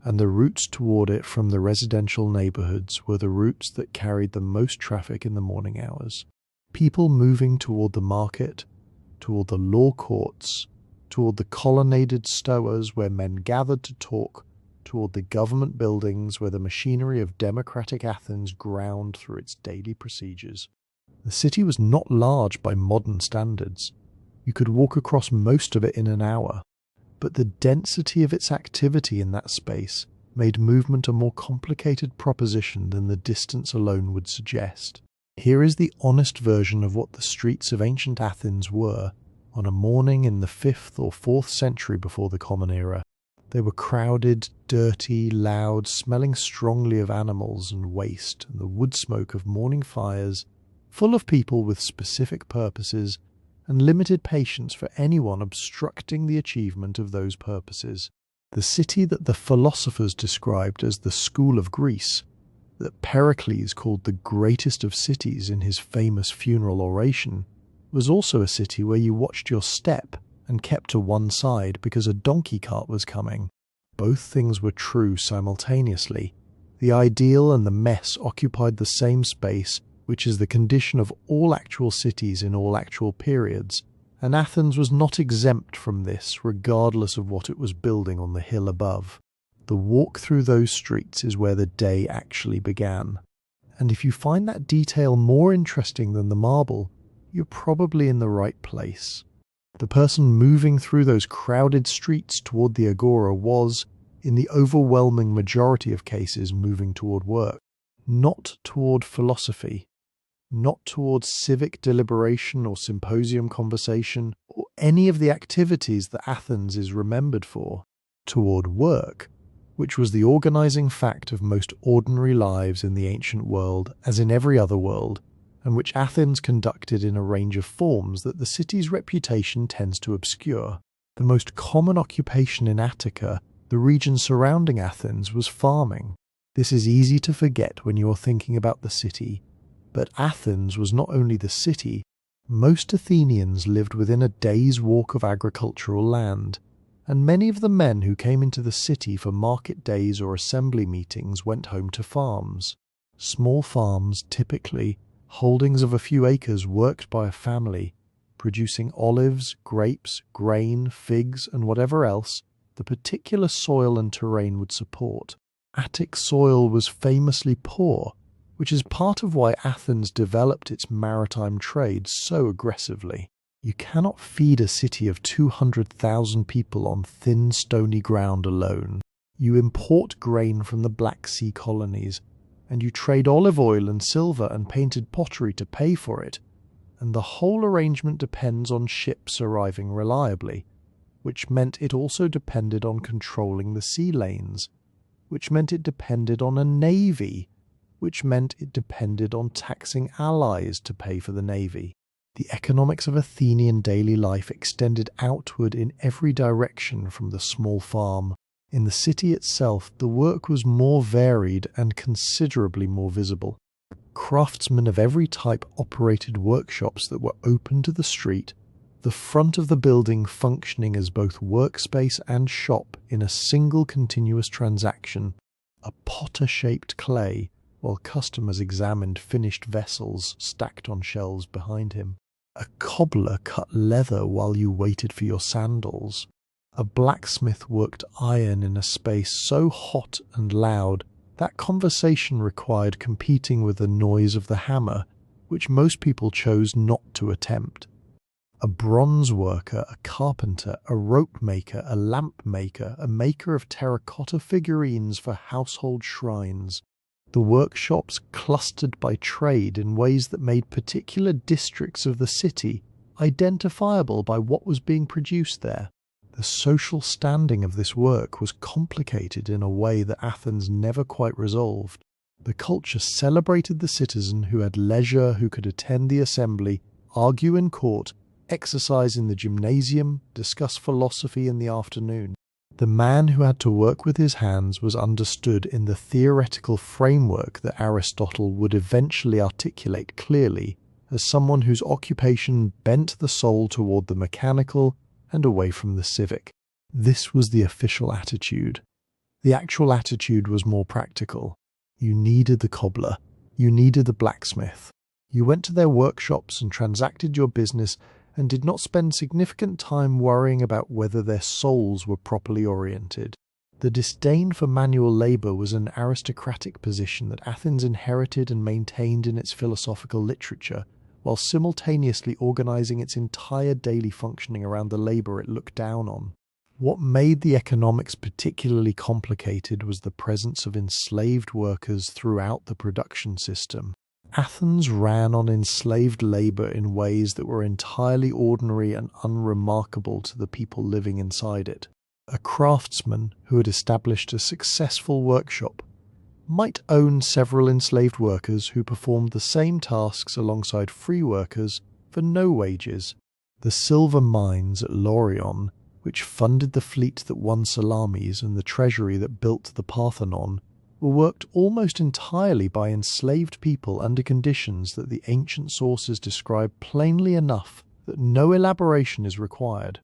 and the routes toward it from the residential neighbourhoods were the routes that carried the most traffic in the morning hours. People moving toward the market, toward the law courts, toward the colonnaded stoas where men gathered to talk, toward the government buildings where the machinery of democratic Athens ground through its daily procedures. The city was not large by modern standards. You could walk across most of it in an hour, but the density of its activity in that space made movement a more complicated proposition than the distance alone would suggest. Here is the honest version of what the streets of ancient Athens were on a morning in the 5th or 4th century before the Common Era. They were crowded, dirty, loud, smelling strongly of animals and waste and the wood smoke of morning fires, full of people with specific purposes and limited patience for anyone obstructing the achievement of those purposes. The city that the philosophers described as the school of Greece, that Pericles called the greatest of cities in his famous funeral oration, was also a city where you watched your step and kept to one side because a donkey cart was coming. Both things were true simultaneously. The ideal and the mess occupied the same space, which is the condition of all actual cities in all actual periods, and Athens was not exempt from this regardless of what it was building on the hill above. The walk through those streets is where the day actually began. And if you find that detail more interesting than the marble, you're probably in the right place. The person moving through those crowded streets toward the Agora was, in the overwhelming majority of cases, moving toward work, not toward philosophy, not towards civic deliberation or symposium conversation, or any of the activities that Athens is remembered for, toward work, which was the organizing fact of most ordinary lives in the ancient world, as in every other world, and which Athens conducted in a range of forms that the city's reputation tends to obscure. The most common occupation in Attica, the region surrounding Athens, was farming. This is easy to forget when you are thinking about the city, but Athens was not only the city. Most Athenians lived within a day's walk of agricultural land, and many of the men who came into the city for market days or assembly meetings went home to farms. Small farms, typically, holdings of a few acres worked by a family, producing olives, grapes, grain, figs, and whatever else the particular soil and terrain would support. Attic soil was famously poor, which is part of why Athens developed its maritime trade so aggressively. You cannot feed a city of 200,000 people on thin, stony ground alone. You import grain from the Black Sea colonies, and you trade olive oil and silver and painted pottery to pay for it, and the whole arrangement depends on ships arriving reliably, which meant it also depended on controlling the sea lanes, which meant it depended on a navy, which meant it depended on taxing allies to pay for the navy. The economics of Athenian daily life extended outward in every direction from the small farm. In the city itself, the work was more varied and considerably more visible. Craftsmen of every type operated workshops that were open to the street, the front of the building functioning as both workspace and shop in a single continuous transaction, a potter-shaped clay, while customers examined finished vessels stacked on shelves behind him. A cobbler cut leather while you waited for your sandals. A blacksmith worked iron in a space so hot and loud that conversation required competing with the noise of the hammer, which most people chose not to attempt. A bronze worker, a carpenter, a rope maker, a lamp maker, a maker of terracotta figurines for household shrines. The workshops clustered by trade in ways that made particular districts of the city identifiable by what was being produced there. The social standing of this work was complicated in a way that Athens never quite resolved. The culture celebrated the citizen who had leisure, who could attend the assembly, argue in court, exercise in the gymnasium, discuss philosophy in the afternoon. The man who had to work with his hands was understood in the theoretical framework that Aristotle would eventually articulate clearly as someone whose occupation bent the soul toward the mechanical and away from the civic. This was the official attitude. The actual attitude was more practical. You needed the cobbler. You needed the blacksmith. You went to their workshops and transacted your business and did not spend significant time worrying about whether their souls were properly oriented. The disdain for manual labour was an aristocratic position that Athens inherited and maintained in its philosophical literature, while simultaneously organising its entire daily functioning around the labour it looked down on. What made the economics particularly complicated was the presence of enslaved workers throughout the production system. Athens ran on enslaved labour in ways that were entirely ordinary and unremarkable to the people living inside it. A craftsman who had established a successful workshop might own several enslaved workers who performed the same tasks alongside free workers for no wages. The silver mines at Laurion, which funded the fleet that won Salamis and the treasury that built the Parthenon, were worked almost entirely by enslaved people under conditions that the ancient sources describe plainly enough that no elaboration is required.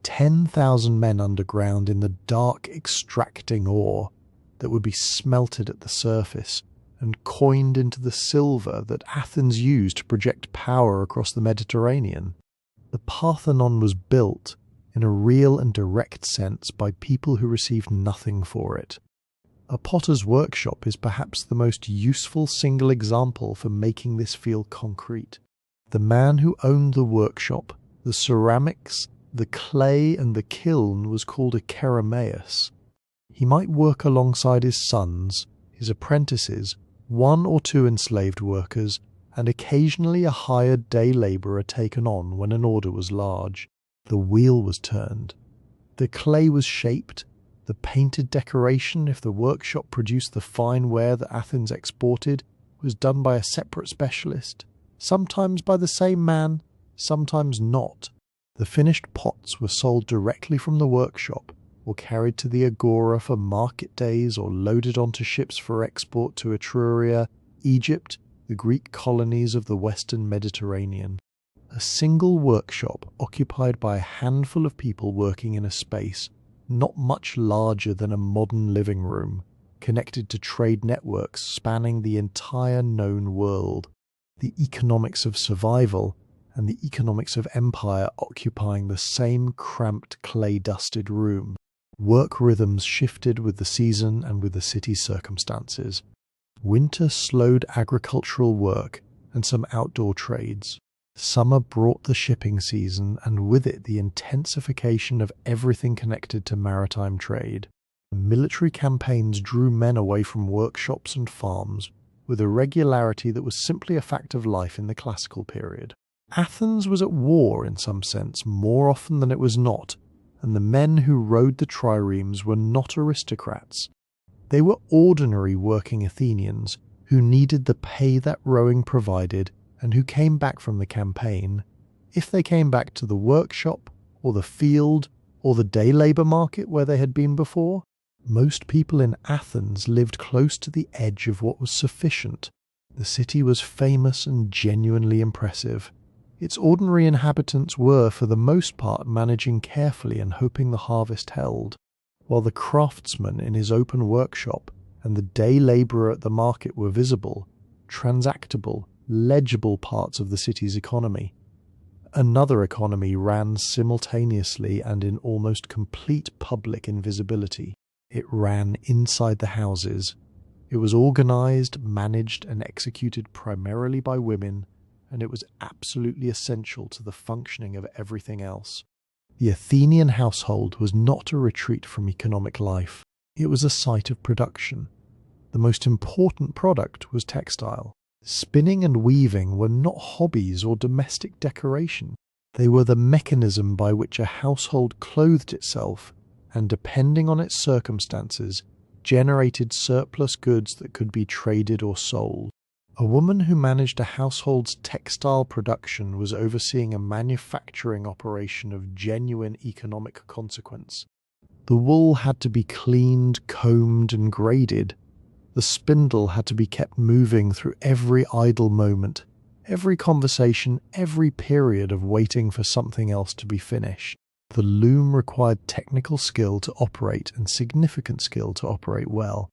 10,000 men underground in the dark extracting ore that would be smelted at the surface and coined into the silver that Athens used to project power across the Mediterranean. The Parthenon was built in a real and direct sense by people who received nothing for it. A potter's workshop is perhaps the most useful single example for making this feel concrete. The man who owned the workshop, the ceramics, the clay and the kiln was called a keramaeus. He might work alongside his sons, his apprentices, one or two enslaved workers, and occasionally a hired day labourer taken on when an order was large. The wheel was turned. The clay was shaped. The painted decoration, if the workshop produced the fine ware that Athens exported, was done by a separate specialist, sometimes by the same man, sometimes not. The finished pots were sold directly from the workshop, or carried to the Agora for market days, or loaded onto ships for export to Etruria, Egypt, the Greek colonies of the western Mediterranean. A single workshop occupied by a handful of people working in a space not much larger than a modern living room, connected to trade networks spanning the entire known world. The economics of survival and the economics of empire occupying the same cramped clay-dusted room. Work rhythms shifted with the season and with the city's circumstances. Winter slowed agricultural work and some outdoor trades. Summer brought the shipping season and with it the intensification of everything connected to maritime trade. Military campaigns drew men away from workshops and farms with a regularity that was simply a fact of life in the classical period. Athens was at war in some sense more often than it was not, and the men who rowed the triremes were not aristocrats. They were ordinary working Athenians who needed the pay that rowing provided and who came back from the campaign, if they came back to the workshop, or the field, or the day labour market where they had been before. Most people in Athens lived close to the edge of what was sufficient. The city was famous and genuinely impressive. Its ordinary inhabitants were, for the most part, managing carefully and hoping the harvest held, while the craftsman in his open workshop and the day labourer at the market were visible, transactable, legible parts of the city's economy. Another economy ran simultaneously and in almost complete public invisibility. It ran inside the houses. It was organised, managed and executed primarily by women, and it was absolutely essential to the functioning of everything else. The Athenian household was not a retreat from economic life. It was a site of production. The most important product was textile. Spinning and weaving were not hobbies or domestic decoration. They were the mechanism by which a household clothed itself and, depending on its circumstances, generated surplus goods that could be traded or sold. A woman who managed a household's textile production was overseeing a manufacturing operation of genuine economic consequence. The wool had to be cleaned, combed, and graded. The spindle had to be kept moving through every idle moment, every conversation, every period of waiting for something else to be finished. The loom required technical skill to operate and significant skill to operate well.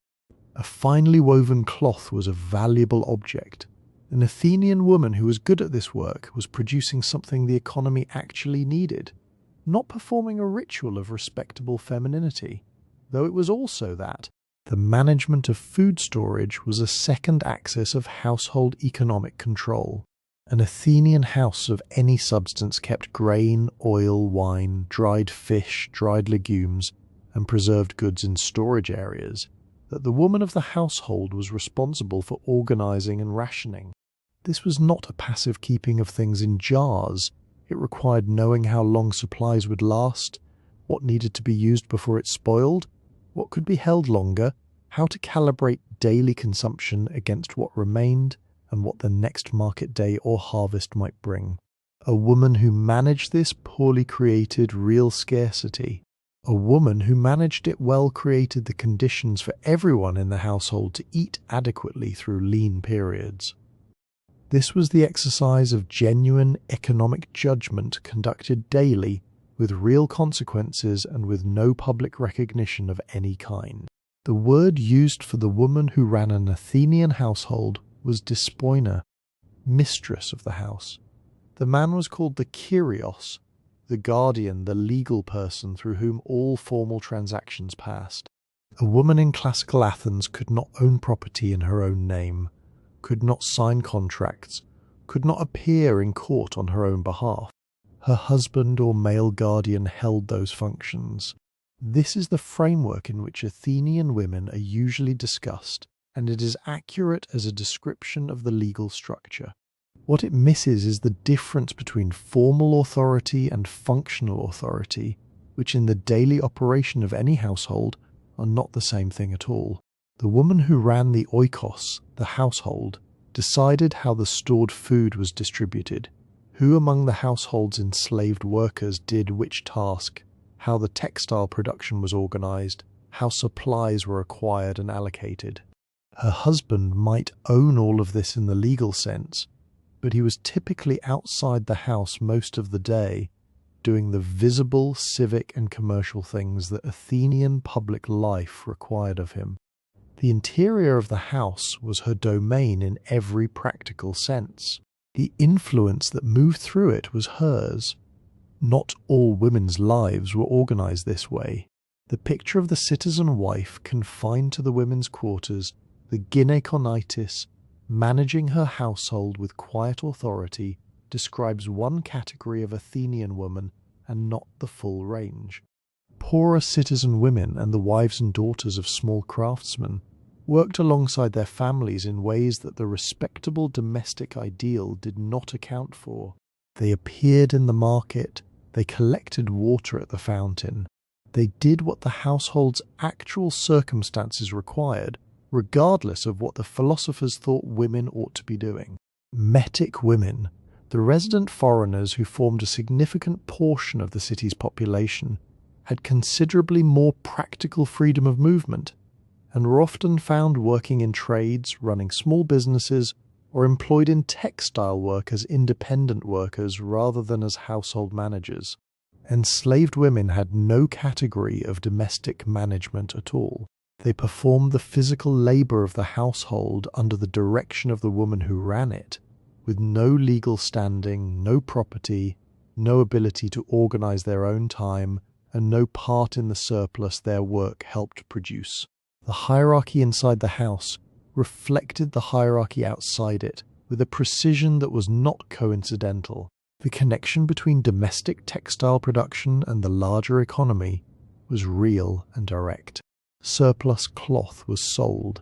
A finely woven cloth was a valuable object. An Athenian woman who was good at this work was producing something the economy actually needed, not performing a ritual of respectable femininity, though it was also that. The management of food storage was a second axis of household economic control. An Athenian house of any substance kept grain, oil, wine, dried fish, dried legumes, and preserved goods in storage areas that the woman of the household was responsible for organising and rationing. This was not a passive keeping of things in jars. It required knowing how long supplies would last, what needed to be used before it spoiled, what could be held longer, how to calibrate daily consumption against what remained and what the next market day or harvest might bring. A woman who managed this poorly created real scarcity. A woman who managed it well created the conditions for everyone in the household to eat adequately through lean periods. This was the exercise of genuine economic judgment conducted daily, with real consequences and with no public recognition of any kind. The word used for the woman who ran an Athenian household was despoina, mistress of the house. The man was called the Kyrios, the guardian, the legal person through whom all formal transactions passed. A woman in classical Athens could not own property in her own name, could not sign contracts, could not appear in court on her own behalf. Her husband or male guardian held those functions. This is the framework in which Athenian women are usually discussed, and it is accurate as a description of the legal structure. What it misses is the difference between formal authority and functional authority, which in the daily operation of any household are not the same thing at all. The woman who ran the oikos, the household, decided how the stored food was distributed, who among the household's enslaved workers did which task, how the textile production was organised, how supplies were acquired and allocated. Her husband might own all of this in the legal sense, but he was typically outside the house most of the day, doing the visible civic and commercial things that Athenian public life required of him. The interior of the house was her domain in every practical sense. The influence that moved through it was hers. Not all women's lives were organised this way. The picture of the citizen wife confined to the women's quarters, the gynekonitis, managing her household with quiet authority, describes one category of Athenian woman and not the full range. Poorer citizen women and the wives and daughters of small craftsmen worked alongside their families in ways that the respectable domestic ideal did not account for. They appeared in the market, they collected water at the fountain, they did what the household's actual circumstances required, regardless of what the philosophers thought women ought to be doing. Metic women, the resident foreigners who formed a significant portion of the city's population, had considerably more practical freedom of movement, and were often found working in trades, running small businesses, or employed in textile work as independent workers rather than as household managers. Enslaved women had no category of domestic management at all. They performed the physical labor of the household under the direction of the woman who ran it, with no legal standing, no property, no ability to organize their own time, and no part in the surplus their work helped produce. The hierarchy inside the house reflected the hierarchy outside it with a precision that was not coincidental. The connection between domestic textile production and the larger economy was real and direct. Surplus cloth was sold.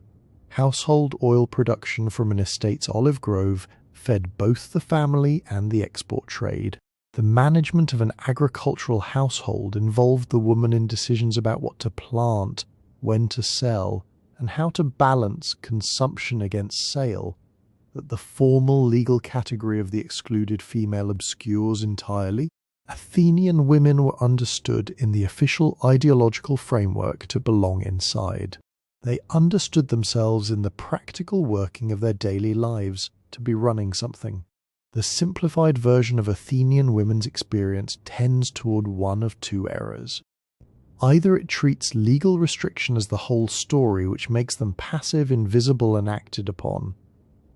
Household oil production from an estate's olive grove fed both the family and the export trade. The management of an agricultural household involved the woman in decisions about what to plant, when to sell, and how to balance consumption against sale, that the formal legal category of the excluded female obscures entirely. Athenian women were understood in the official ideological framework to belong inside. They understood themselves in the practical working of their daily lives to be running something. The simplified version of Athenian women's experience tends toward one of two errors. Either it treats legal restriction as the whole story, which makes them passive, invisible, and acted upon,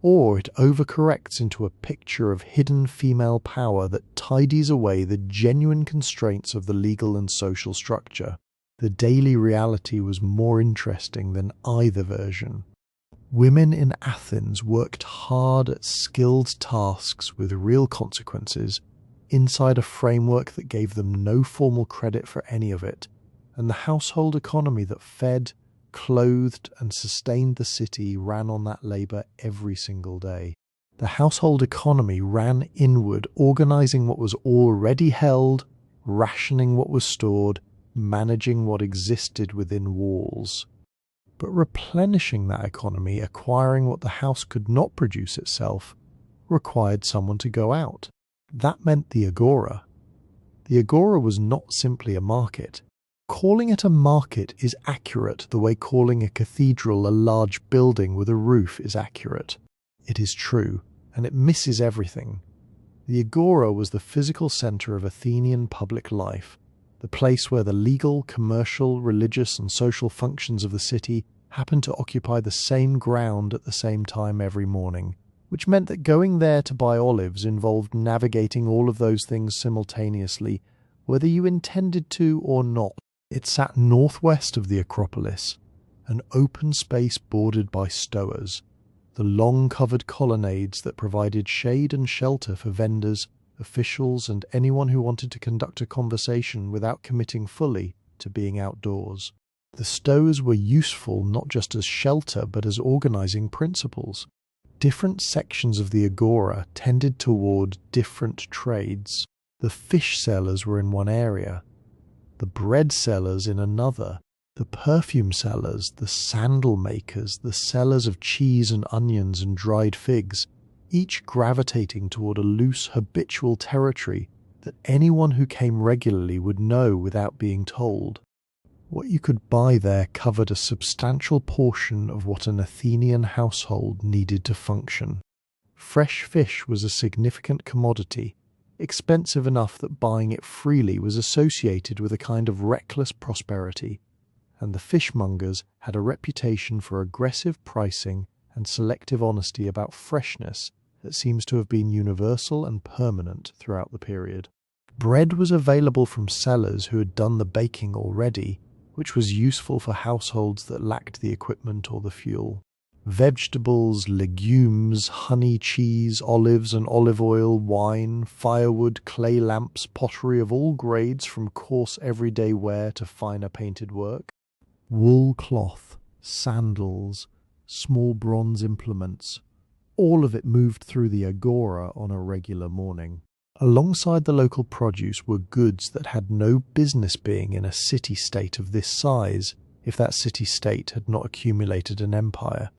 or it overcorrects into a picture of hidden female power that tidies away the genuine constraints of the legal and social structure. The daily reality was more interesting than either version. Women in Athens worked hard at skilled tasks with real consequences inside a framework that gave them no formal credit for any of it, and the household economy that fed, clothed, and sustained the city ran on that labor every single day. The household economy ran inward, organizing what was already held, rationing what was stored, managing what existed within walls. But replenishing that economy, acquiring what the house could not produce itself, required someone to go out. That meant the Agora. The Agora was not simply a market. Calling it a market is accurate the way calling a cathedral a large building with a roof is accurate. It is true, and it misses everything. The Agora was the physical center of Athenian public life, the place where the legal, commercial, religious, and social functions of the city happened to occupy the same ground at the same time every morning, which meant that going there to buy olives involved navigating all of those things simultaneously, whether you intended to or not. It sat northwest of the Acropolis, an open space bordered by stoas, the long covered colonnades that provided shade and shelter for vendors, officials, and anyone who wanted to conduct a conversation without committing fully to being outdoors. The stoas were useful not just as shelter but as organizing principles. Different sections of the Agora tended toward different trades. The fish sellers were in one area, the bread sellers in another, the perfume sellers, the sandal makers, the sellers of cheese and onions and dried figs, each gravitating toward a loose, habitual territory that anyone who came regularly would know without being told. What you could buy there covered a substantial portion of what an Athenian household needed to function. Fresh fish was a significant commodity, expensive enough that buying it freely was associated with a kind of reckless prosperity, and the fishmongers had a reputation for aggressive pricing and selective honesty about freshness that seems to have been universal and permanent throughout the period. Bread was available from sellers who had done the baking already, which was useful for households that lacked the equipment or the fuel. Vegetables, legumes, honey, cheese, olives and olive oil, wine, firewood, clay lamps, pottery of all grades from coarse everyday wear to finer painted work, wool cloth, sandals, small bronze implements, all of it moved through the Agora on a regular morning. Alongside the local produce were goods that had no business being in a city-state of this size if that city-state had not accumulated an empire.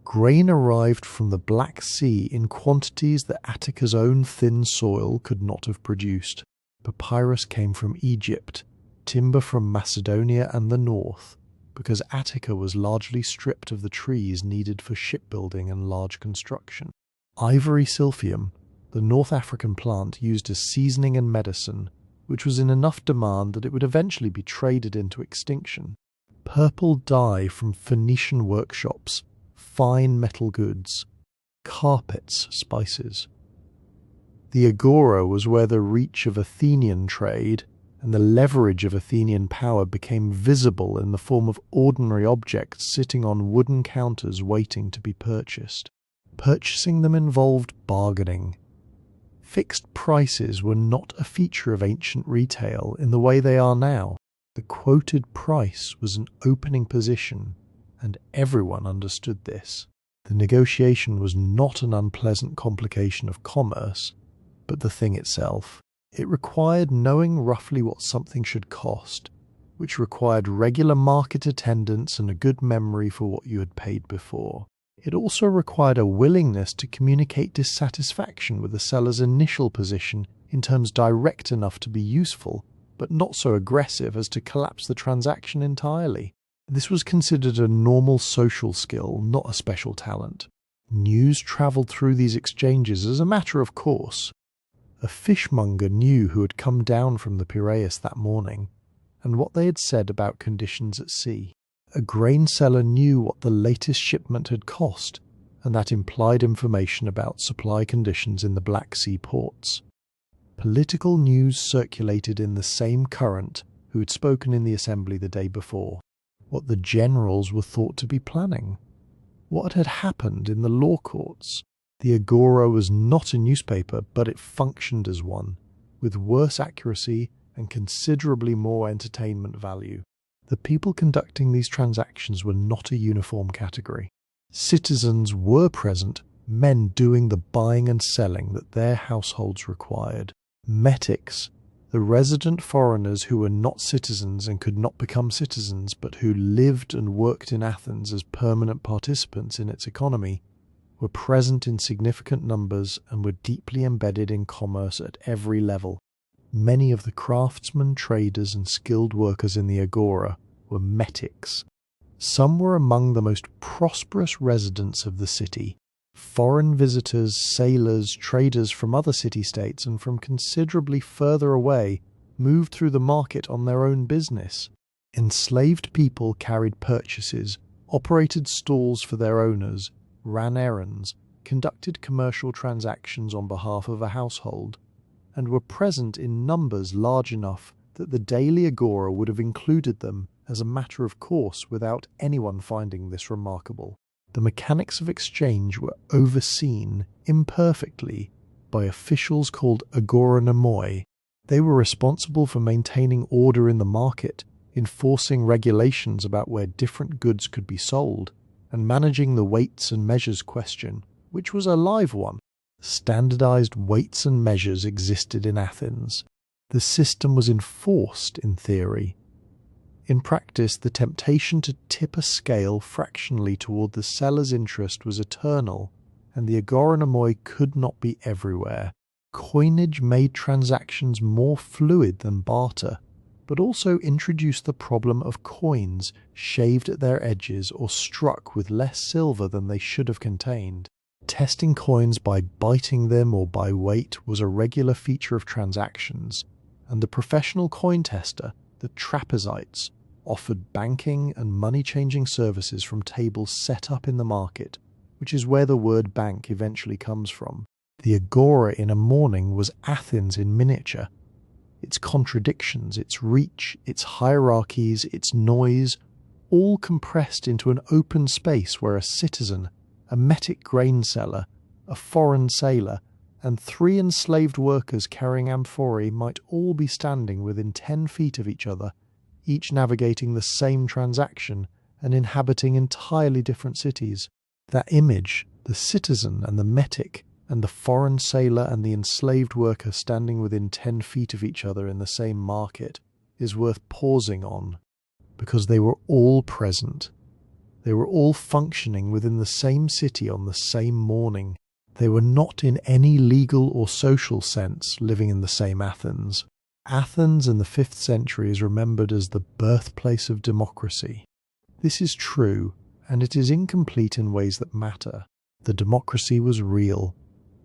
Grain arrived from the Black Sea in quantities that Attica's own thin soil could not have produced. Papyrus came from Egypt, timber from Macedonia and the north, because Attica was largely stripped of the trees needed for shipbuilding and large construction. Ivory silphium, the North African plant used as seasoning and medicine, which was in enough demand that it would eventually be traded into extinction. Purple dye from Phoenician workshops, fine metal goods, carpets, spices. The Agora was where the reach of Athenian trade and the leverage of Athenian power became visible in the form of ordinary objects sitting on wooden counters waiting to be purchased. Purchasing them involved bargaining. Fixed prices were not a feature of ancient retail in the way they are now. The quoted price was an opening position, and everyone understood this. The negotiation was not an unpleasant complication of commerce, but the thing itself. It required knowing roughly what something should cost, which required regular market attendance and a good memory for what you had paid before. It also required a willingness to communicate dissatisfaction with the seller's initial position in terms direct enough to be useful, but not so aggressive as to collapse the transaction entirely. This was considered a normal social skill, not a special talent. News travelled through these exchanges as a matter of course. A fishmonger knew who had come down from the Piraeus that morning, and what they had said about conditions at sea. A grain seller knew what the latest shipment had cost, and that implied information about supply conditions in the Black Sea ports. Political news circulated in the same current who had spoken in the assembly the day before. What the generals were thought to be planning. What had happened in the law courts. The Agora was not a newspaper, but it functioned as one, with worse accuracy and considerably more entertainment value. The people conducting these transactions were not a uniform category. Citizens were present, men doing the buying and selling that their households required. Metics, the resident foreigners who were not citizens and could not become citizens, but who lived and worked in Athens as permanent participants in its economy, were present in significant numbers and were deeply embedded in commerce at every level. Many of the craftsmen, traders, and skilled workers in the Agora were metics. Some were among the most prosperous residents of the city. Foreign visitors, sailors, traders from other city-states and from considerably further away moved through the market on their own business. Enslaved people carried purchases, operated stalls for their owners, ran errands, conducted commercial transactions on behalf of a household, and were present in numbers large enough that the daily Agora would have included them as a matter of course without anyone finding this remarkable. The mechanics of exchange were overseen imperfectly by officials called agoranomoi. They were responsible for maintaining order in the market, enforcing regulations about where different goods could be sold, and managing the weights and measures question, which was a live one. Standardized weights and measures existed in Athens. The system was enforced in theory. In practice, the temptation to tip a scale fractionally toward the seller's interest was eternal, and the agoranomoi could not be everywhere. Coinage made transactions more fluid than barter, but also introduced the problem of coins shaved at their edges or struck with less silver than they should have contained. Testing coins by biting them or by weight was a regular feature of transactions, and the professional coin tester, the trapezites, offered banking and money-changing services from tables set up in the market, which is where the word bank eventually comes from. The Agora in a morning was Athens in miniature. Its contradictions, its reach, its hierarchies, its noise, all compressed into an open space where a citizen, a metic grain seller, a foreign sailor, and 3 enslaved workers carrying amphorae might all be standing within 10 feet of each other, each navigating the same transaction and inhabiting entirely different cities. That image, the citizen and the metic, and the foreign sailor and the enslaved worker standing within 10 feet of each other in the same market, is worth pausing on, because they were all present. They were all functioning within the same city on the same morning. They were not in any legal or social sense living in the same Athens. Athens in the 5th century is remembered as the birthplace of democracy. This is true, and it is incomplete in ways that matter. The democracy was real.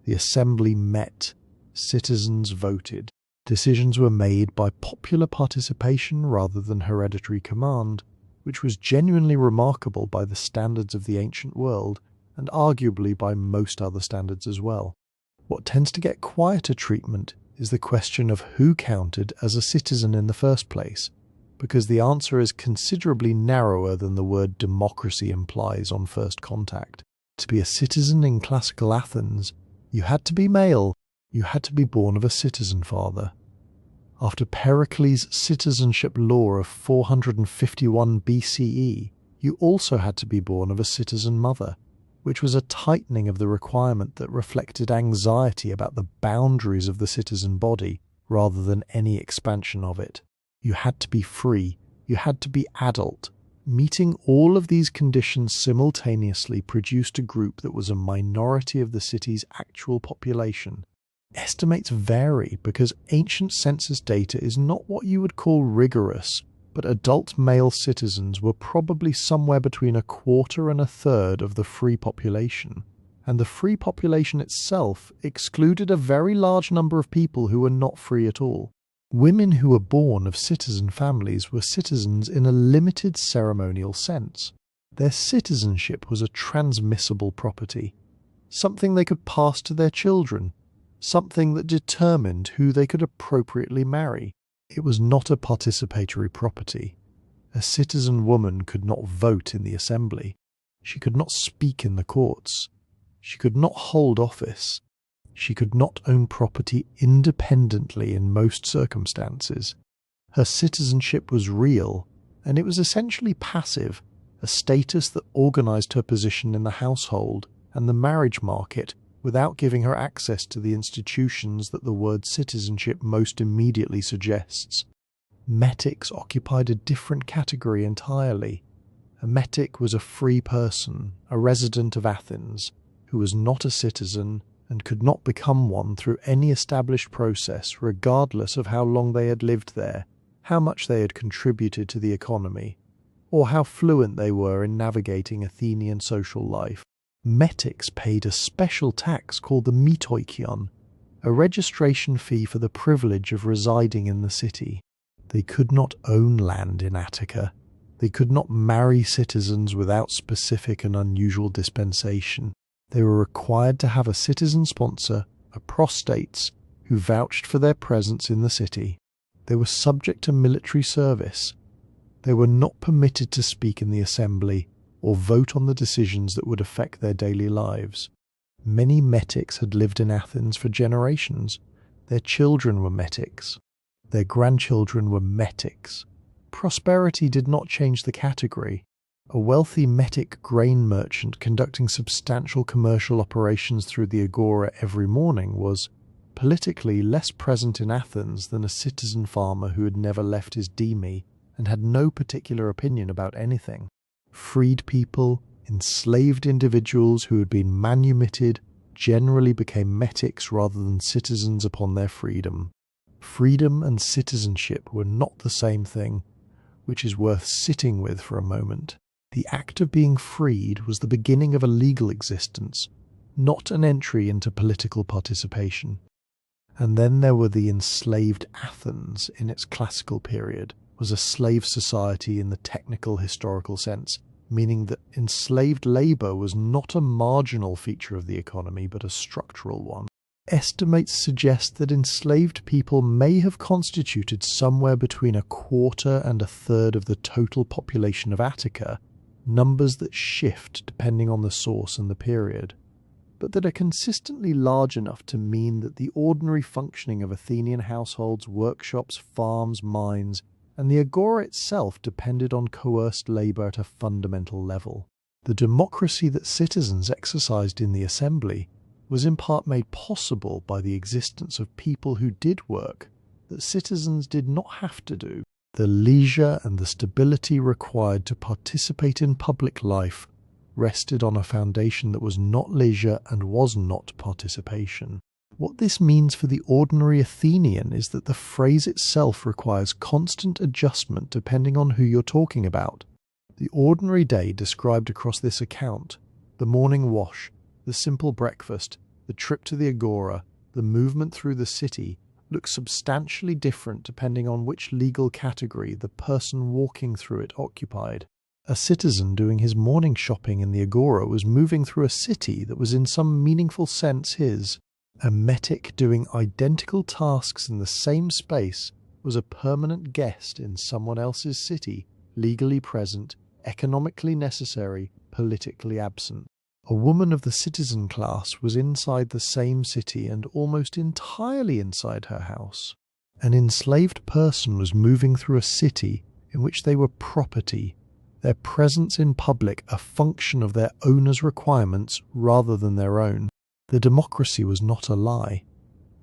The assembly met. Citizens voted. Decisions were made by popular participation rather than hereditary command, which was genuinely remarkable by the standards of the ancient world, and arguably by most other standards as well. What tends to get quieter treatment is the question of who counted as a citizen in the first place, because the answer is considerably narrower than the word democracy implies on first contact. To be a citizen in classical Athens, you had to be male, you had to be born of a citizen father. After Pericles' citizenship law of 451 BCE, you also had to be born of a citizen mother, which was a tightening of the requirement that reflected anxiety about the boundaries of the citizen body rather than any expansion of it. You had to be free, you had to be adult. Meeting all of these conditions simultaneously produced a group that was a minority of the city's actual population. Estimates vary because ancient census data is not what you would call rigorous, but adult male citizens were probably somewhere between a quarter and a third of the free population, and the free population itself excluded a very large number of people who were not free at all. Women who were born of citizen families were citizens in a limited ceremonial sense. Their citizenship was a transmissible property, something they could pass to their children, something that determined who they could appropriately marry. It was not a participatory property. A citizen woman could not vote in the assembly. She could not speak in the courts. She could not hold office. She could not own property independently in most circumstances. Her citizenship was real, and it was essentially passive, a status that organized her position in the household and the marriage market without giving her access to the institutions that the word citizenship most immediately suggests. Metics occupied a different category entirely. A metic was a free person, a resident of Athens, who was not a citizen and could not become one through any established process regardless of how long they had lived there, how much they had contributed to the economy, or how fluent they were in navigating Athenian social life. Metics paid a special tax called the metoikion, a registration fee for the privilege of residing in the city. They could not own land in Attica. They could not marry citizens without specific and unusual dispensation. They were required to have a citizen sponsor, a prostates, who vouched for their presence in the city. They were subject to military service. They were not permitted to speak in the assembly or vote on the decisions that would affect their daily lives. Many metics had lived in Athens for generations. Their children were metics. Their grandchildren were metics. Prosperity did not change the category. A wealthy metic grain merchant conducting substantial commercial operations through the Agora every morning was, politically, less present in Athens than a citizen farmer who had never left his deme and had no particular opinion about anything. Freed people, enslaved individuals who had been manumitted, generally became metics rather than citizens upon their freedom. Freedom and citizenship were not the same thing, which is worth sitting with for a moment. The act of being freed was the beginning of a legal existence, not an entry into political participation. And then there were the enslaved Athens in its classical period, was a slave society in the technical historical sense, meaning that enslaved labour was not a marginal feature of the economy but a structural one. Estimates suggest that enslaved people may have constituted somewhere between a quarter and a third of the total population of Attica, numbers that shift depending on the source and the period, but that are consistently large enough to mean that the ordinary functioning of Athenian households, workshops, farms, mines, and the Agora itself depended on coerced labour at a fundamental level. The democracy that citizens exercised in the assembly was in part made possible by the existence of people who did work that citizens did not have to do. The leisure and the stability required to participate in public life rested on a foundation that was not leisure and was not participation. What this means for the ordinary Athenian is that the phrase itself requires constant adjustment depending on who you're talking about. The ordinary day described across this account, the morning wash, the simple breakfast, the the trip to the Agora, the movement through the city, looked substantially different depending on which legal category the person walking through it occupied. A citizen doing his morning shopping in the Agora was moving through a city that was in some meaningful sense his. A metic doing identical tasks in the same space was a permanent guest in someone else's city, legally present, economically necessary, politically absent. A woman of the citizen class was inside the same city and almost entirely inside her house. An enslaved person was moving through a city in which they were property, their presence in public a function of their owner's requirements rather than their own. The democracy was not a lie.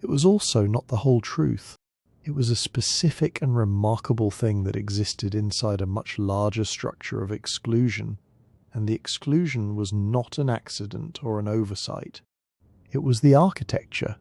It was also not the whole truth. It was a specific and remarkable thing that existed inside a much larger structure of exclusion, and the exclusion was not an accident or an oversight. It was the architecture.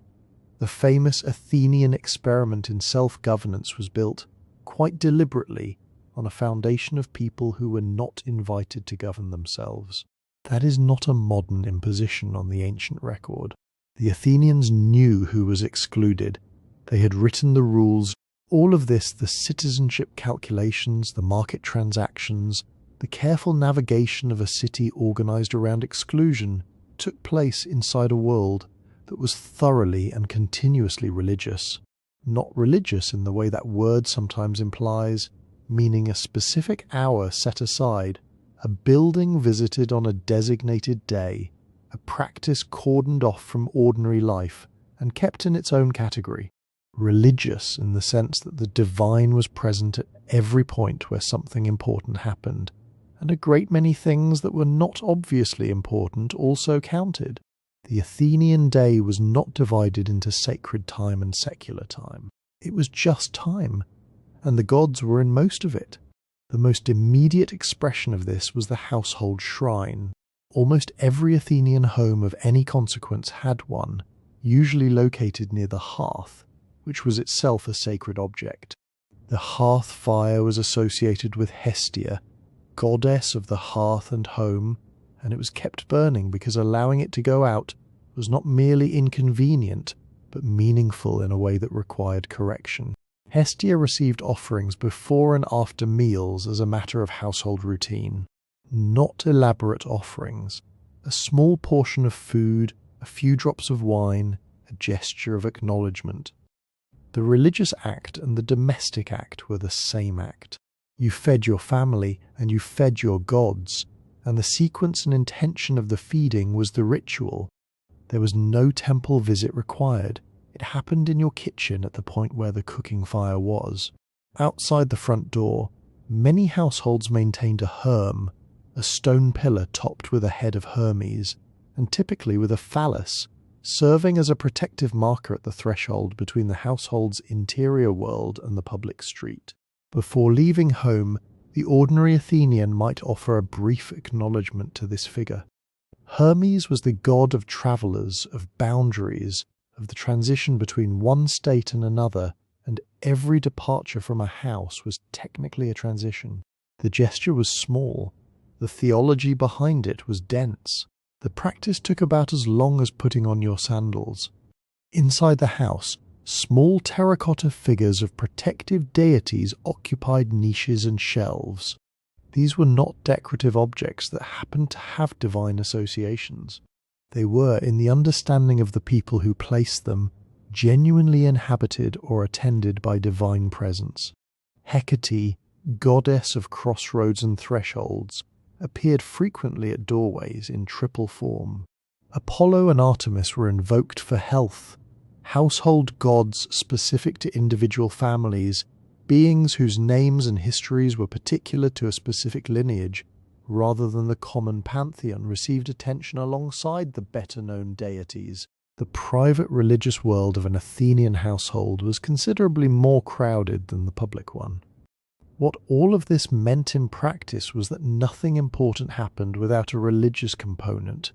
The famous Athenian experiment in self-governance was built, quite deliberately, on a foundation of people who were not invited to govern themselves. That is not a modern imposition on the ancient record. The Athenians knew who was excluded. They had written the rules. All of this, the citizenship calculations, the market transactions, the careful navigation of a city organized around exclusion, took place inside a world that was thoroughly and continuously religious. Not religious in the way that word sometimes implies, meaning a specific hour set aside, a building visited on a designated day, a practice cordoned off from ordinary life and kept in its own category. Religious in the sense that the divine was present at every point where something important happened, and a great many things that were not obviously important also counted. The Athenian day was not divided into sacred time and secular time. It was just time, and the gods were in most of it. The most immediate expression of this was the household shrine. Almost every Athenian home of any consequence had one, usually located near the hearth, which was itself a sacred object. The hearth fire was associated with Hestia, goddess of the hearth and home, and it was kept burning because allowing it to go out was not merely inconvenient, but meaningful in a way that required correction. Hestia received offerings before and after meals as a matter of household routine. Not elaborate offerings. A small portion of food, a few drops of wine, a gesture of acknowledgement. The religious act and the domestic act were the same act. You fed your family and you fed your gods, and the sequence and intention of the feeding was the ritual. There was no temple visit required. It happened in your kitchen at the point where the cooking fire was. Outside the front door, many households maintained a herm, a stone pillar topped with a head of Hermes, and typically with a phallus, serving as a protective marker at the threshold between the household's interior world and the public street. Before leaving home, the ordinary Athenian might offer a brief acknowledgement to this figure. Hermes was the god of travellers, of boundaries, of the transition between one state and another, and every departure from a house was technically a transition. The gesture was small. The theology behind it was dense. The practice took about as long as putting on your sandals. Inside the house, small terracotta figures of protective deities occupied niches and shelves. These were not decorative objects that happened to have divine associations. They were, in the understanding of the people who placed them, genuinely inhabited or attended by divine presence. Hecate, goddess of crossroads and thresholds, appeared frequently at doorways in triple form. Apollo and Artemis were invoked for health, household gods specific to individual families, beings whose names and histories were particular to a specific lineage, rather than the common pantheon, received attention alongside the better-known deities. The private religious world of an Athenian household was considerably more crowded than the public one. What all of this meant in practice was that nothing important happened without a religious component,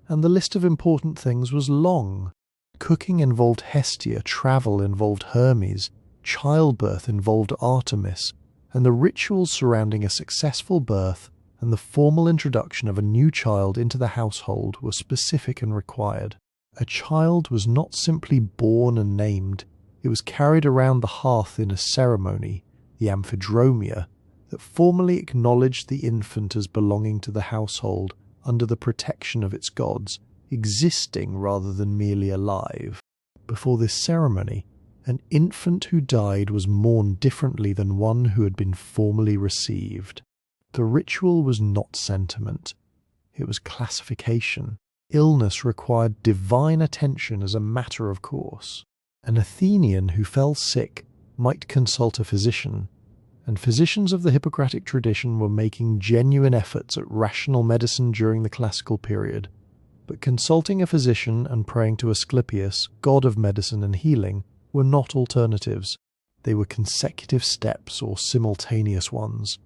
and the list of important things was long. Cooking involved Hestia, travel involved Hermes, childbirth involved Artemis, and the rituals surrounding a successful birth and the formal introduction of a new child into the household were specific and required. A child was not simply born and named, it was carried around the hearth in a ceremony, the amphidromia, that formally acknowledged the infant as belonging to the household under the protection of its gods, existing rather than merely alive. Before this ceremony, an infant who died was mourned differently than one who had been formally received. The ritual was not sentiment, it was classification. Illness required divine attention as a matter of course. An Athenian who fell sick might consult a physician, and physicians of the Hippocratic tradition were making genuine efforts at rational medicine during the classical period. But consulting a physician and praying to Asclepius, god of medicine and healing, were not alternatives. They were consecutive steps or simultaneous ones.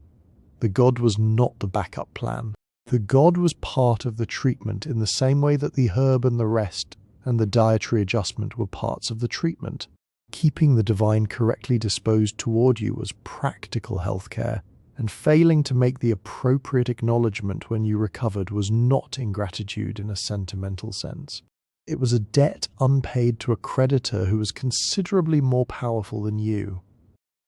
The god was not the backup plan. The god was part of the treatment in the same way that the herb and the rest and the dietary adjustment were parts of the treatment. Keeping the divine correctly disposed toward you was practical healthcare, and failing to make the appropriate acknowledgement when you recovered was not ingratitude in a sentimental sense. It was a debt unpaid to a creditor who was considerably more powerful than you.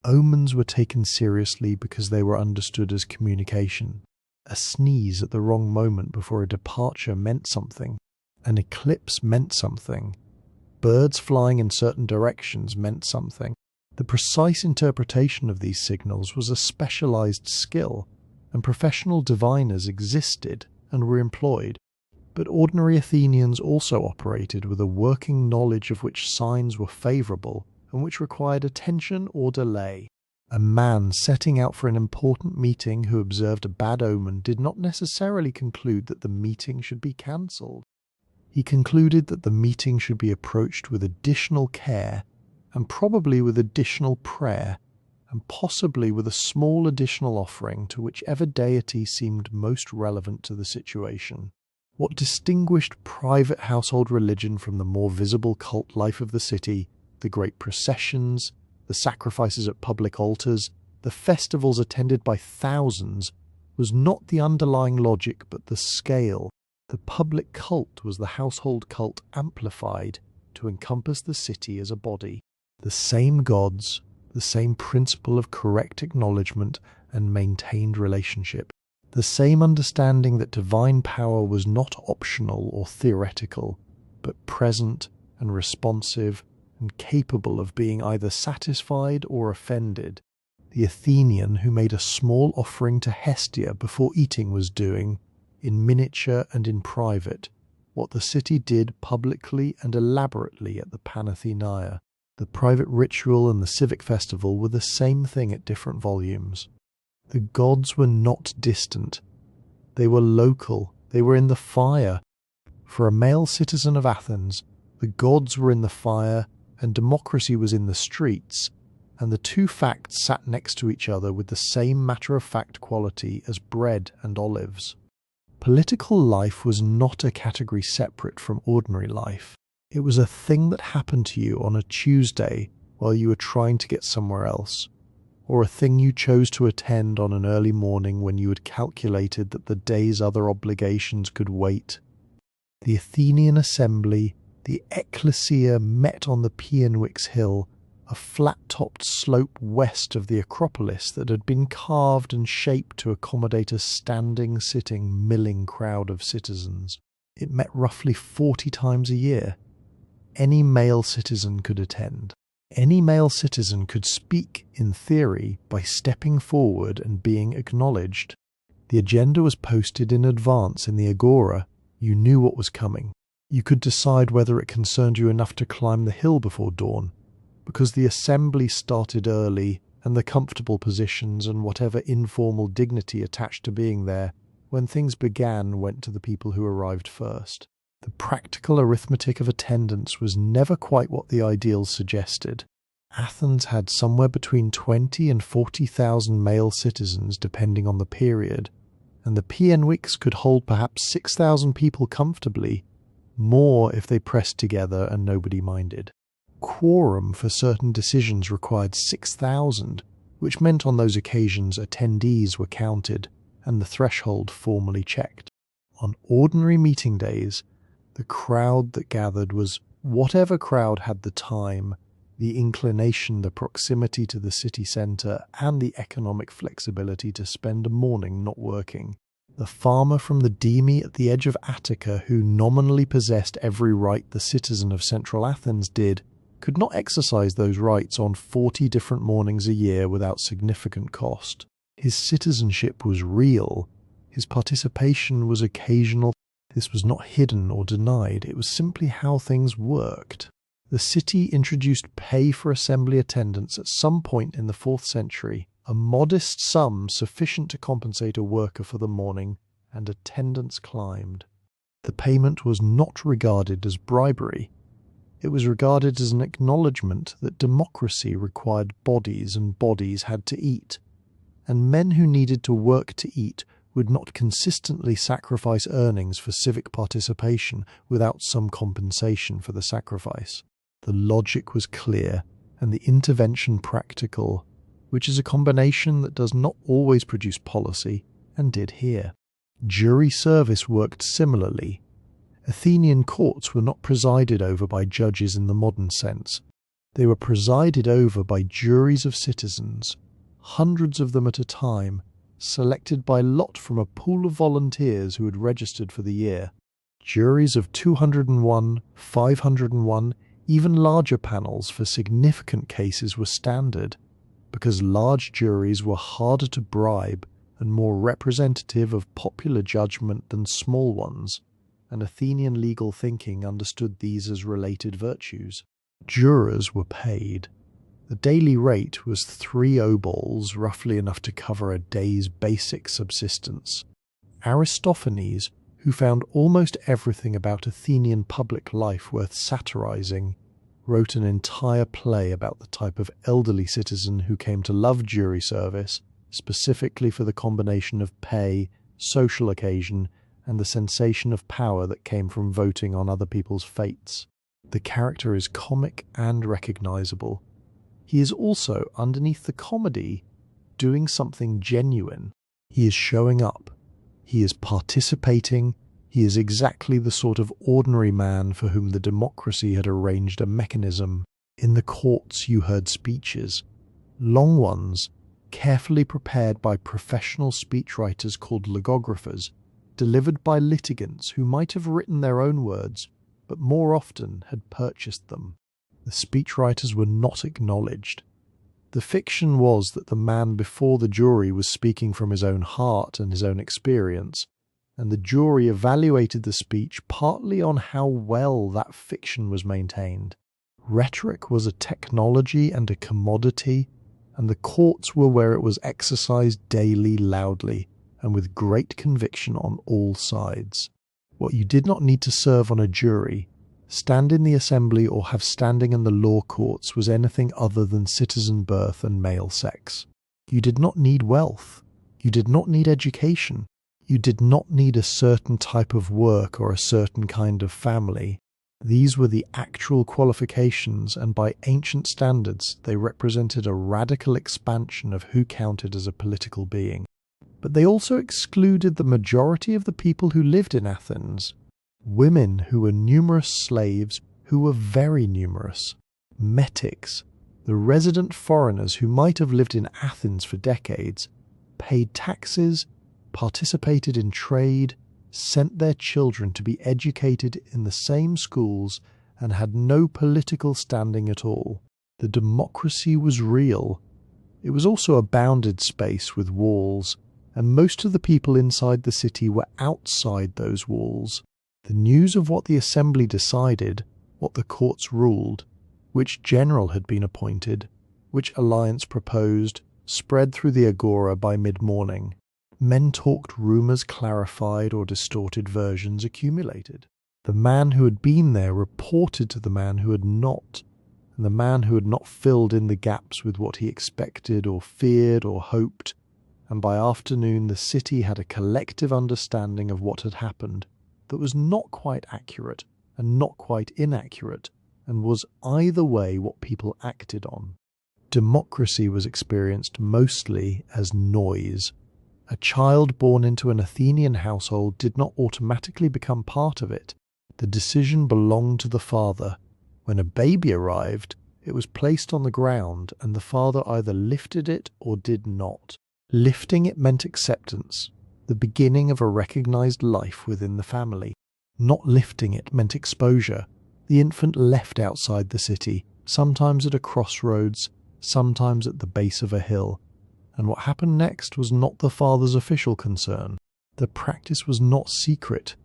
Omens were taken seriously because they were understood as communication. A sneeze at the wrong moment before a departure meant something. An eclipse meant something. Birds flying in certain directions meant something. The precise interpretation of these signals was a specialized skill, and professional diviners existed and were employed. But ordinary Athenians also operated with a working knowledge of which signs were favorable and which required attention or delay. A man setting out for an important meeting who observed a bad omen did not necessarily conclude that the meeting should be cancelled. He concluded that the meeting should be approached with additional care, and probably with additional prayer, and possibly with a small additional offering to whichever deity seemed most relevant to the situation. What distinguished private household religion from the more visible cult life of the city, the great processions, the sacrifices at public altars, the festivals attended by thousands, was not the underlying logic but the scale. The public cult was the household cult amplified to encompass the city as a body. The same gods, the same principle of correct acknowledgement and maintained relationship. The same understanding that divine power was not optional or theoretical, but present and responsive and capable of being either satisfied or offended. The Athenian who made a small offering to Hestia before eating was doing, in miniature and in private, what the city did publicly and elaborately at the Panathenaea. The private ritual and the civic festival were the same thing at different volumes. The gods were not distant. They were local. They were in the fire. For a male citizen of Athens, the gods were in the fire and democracy was in the streets, and the two facts sat next to each other with the same matter-of-fact quality as bread and olives. Political life was not a category separate from ordinary life. It was a thing that happened to you on a Tuesday while you were trying to get somewhere else, or a thing you chose to attend on an early morning when you had calculated that the day's other obligations could wait. The Athenian assembly, the ecclesia, met on the Pienwix hill, a flat-topped slope west of the Acropolis that had been carved and shaped to accommodate a standing, sitting, milling crowd of citizens. It met roughly 40 times a year. Any male citizen could attend. Any male citizen could speak, in theory, by stepping forward and being acknowledged. The agenda was posted in advance in the Agora. You knew what was coming. You could decide whether it concerned you enough to climb the hill before dawn, because the assembly started early, and the comfortable positions and whatever informal dignity attached to being there, when things began, went to the people who arrived first. The practical arithmetic of attendance was never quite what the ideals suggested. Athens had somewhere between 20 and 40,000 male citizens depending on the period, and the Pienwix could hold perhaps 6,000 people comfortably, more if they pressed together and nobody minded. Quorum for certain decisions required 6,000, which meant on those occasions attendees were counted and the threshold formally checked. On ordinary meeting days, The crowd that gathered was whatever crowd had the time, the inclination, the proximity to the city centre, and the economic flexibility to spend a morning not working. The farmer from the deme at the edge of Attica, who nominally possessed every right the citizen of central Athens did, could not exercise those rights on 40 different mornings a year without significant cost. His citizenship was real. His participation was occasional. This was not hidden or denied. It was simply how things worked. The city introduced pay for assembly attendance at some point in the 4th century, a modest sum sufficient to compensate a worker for the morning, and attendance climbed. The payment was not regarded as bribery. It was regarded as an acknowledgement that democracy required bodies and bodies had to eat, and men who needed to work to eat would not consistently sacrifice earnings for civic participation without some compensation for the sacrifice. The logic was clear and the intervention practical, which is a combination that does not always produce policy, and did here. Jury service worked similarly. Athenian courts were not presided over by judges in the modern sense. They were presided over by juries of citizens, hundreds of them at a time, selected by lot from a pool of volunteers who had registered for the year. Juries of 201, 501, even larger panels for significant cases were standard, because large juries were harder to bribe and more representative of popular judgment than small ones, and Athenian legal thinking understood these as related virtues. Jurors were paid. The daily rate was 3 obols, roughly enough to cover a day's basic subsistence. Aristophanes, who found almost everything about Athenian public life worth satirizing, wrote an entire play about the type of elderly citizen who came to love jury service, specifically for the combination of pay, social occasion, and the sensation of power that came from voting on other people's fates. The character is comic and recognizable. He is also, underneath the comedy, doing something genuine. He is showing up. He is participating. He is exactly the sort of ordinary man for whom the democracy had arranged a mechanism. In the courts you heard speeches, long ones, carefully prepared by professional speechwriters called logographers, delivered by litigants who might have written their own words, but more often had purchased them. The speechwriters were not acknowledged. The fiction was that the man before the jury was speaking from his own heart and his own experience, and the jury evaluated the speech partly on how well that fiction was maintained. Rhetoric was a technology and a commodity, and the courts were where it was exercised daily loudly, and with great conviction on all sides. What you did not need to serve on a jury, stand in the assembly, or have standing in the law courts was anything other than citizen birth and male sex. You did not need wealth. You did not need education. You did not need a certain type of work or a certain kind of family. These were the actual qualifications, and by ancient standards they represented a radical expansion of who counted as a political being. But they also excluded the majority of the people who lived in Athens. Women who were numerous slaves, who were very numerous. Metics, the resident foreigners who might have lived in Athens for decades, paid taxes, participated in trade, sent their children to be educated in the same schools, and had no political standing at all. The democracy was real. It was also a bounded space with walls, and most of the people inside the city were outside those walls. The news of what the assembly decided, what the courts ruled, which general had been appointed, which alliance proposed, spread through the Agora by mid-morning. Men talked, rumours clarified, or distorted versions accumulated. The man who had been there reported to the man who had not, and the man who had not filled in the gaps with what he expected or feared or hoped, and by afternoon the city had a collective understanding of what had happened that was not quite accurate and not quite inaccurate, and was either way what people acted on. Democracy was experienced mostly as noise. A child born into an Athenian household did not automatically become part of it. The decision belonged to the father. When a baby arrived, it was placed on the ground and the father either lifted it or did not. Lifting it meant acceptance, the beginning of a recognized life within the family. Not lifting it meant exposure. The infant left outside the city, sometimes at a crossroads, sometimes at the base of a hill. And what happened next was not the father's official concern. The practice was not secret.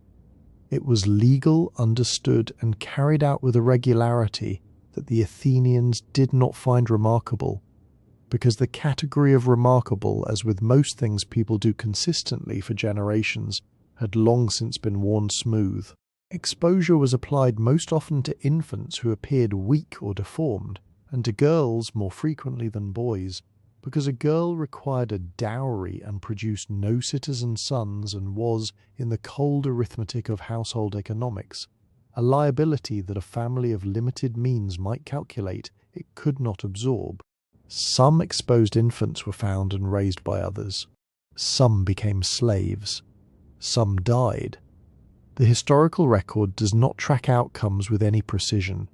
It was legal, understood, and carried out with a regularity that the Athenians did not find remarkable, because the category of remarkable, as with most things people do consistently for generations, had long since been worn smooth. Exposure was applied most often to infants who appeared weak or deformed, and to girls more frequently than boys, because a girl required a dowry and produced no citizen sons and was, in the cold arithmetic of household economics, a liability that a family of limited means might calculate it could not absorb. Some exposed infants were found and raised by others. Some became slaves. Some died. The historical record does not track outcomes with any precision,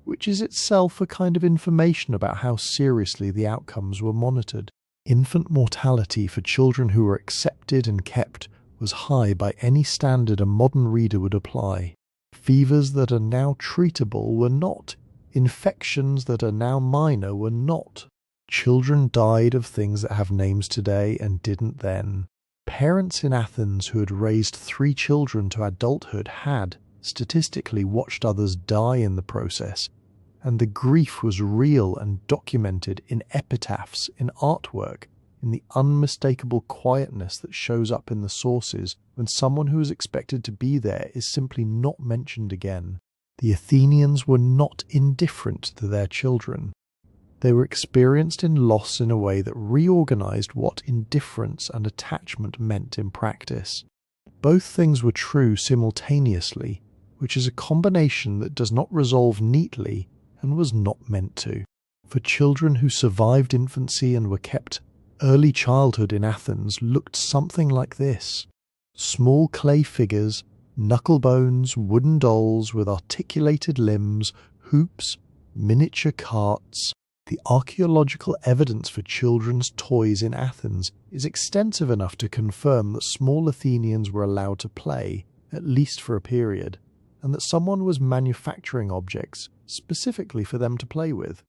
which is itself a kind of information about how seriously the outcomes were monitored. Infant mortality for children who were accepted and kept was high by any standard a modern reader would apply. Fevers that are now treatable were not. Infections that are now minor were not. Children died of things that have names today and didn't then. Parents in Athens who had raised 3 children to adulthood had, statistically, watched others die in the process, and the grief was real and documented in epitaphs, in artwork, in the unmistakable quietness that shows up in the sources when someone who is expected to be there is simply not mentioned again. The Athenians were not indifferent to their children. They were experienced in loss in a way that reorganized what indifference and attachment meant in practice. Both things were true simultaneously, which is a combination that does not resolve neatly and was not meant to. For children who survived infancy and were kept, early childhood in Athens looked something like this. Small clay figures, knuckle bones, wooden dolls with articulated limbs, hoops, miniature carts. The archaeological evidence for children's toys in Athens is extensive enough to confirm that small Athenians were allowed to play, at least for a period, and that someone was manufacturing objects specifically for them to play with.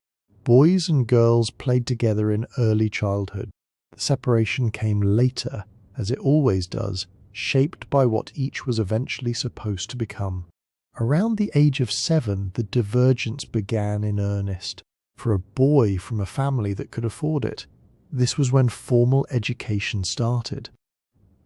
Boys and girls played together in early childhood. The separation came later, as it always does, shaped by what each was eventually supposed to become. Around the age of 7, the divergence began in earnest. For a boy from a family that could afford it, this was when formal education started.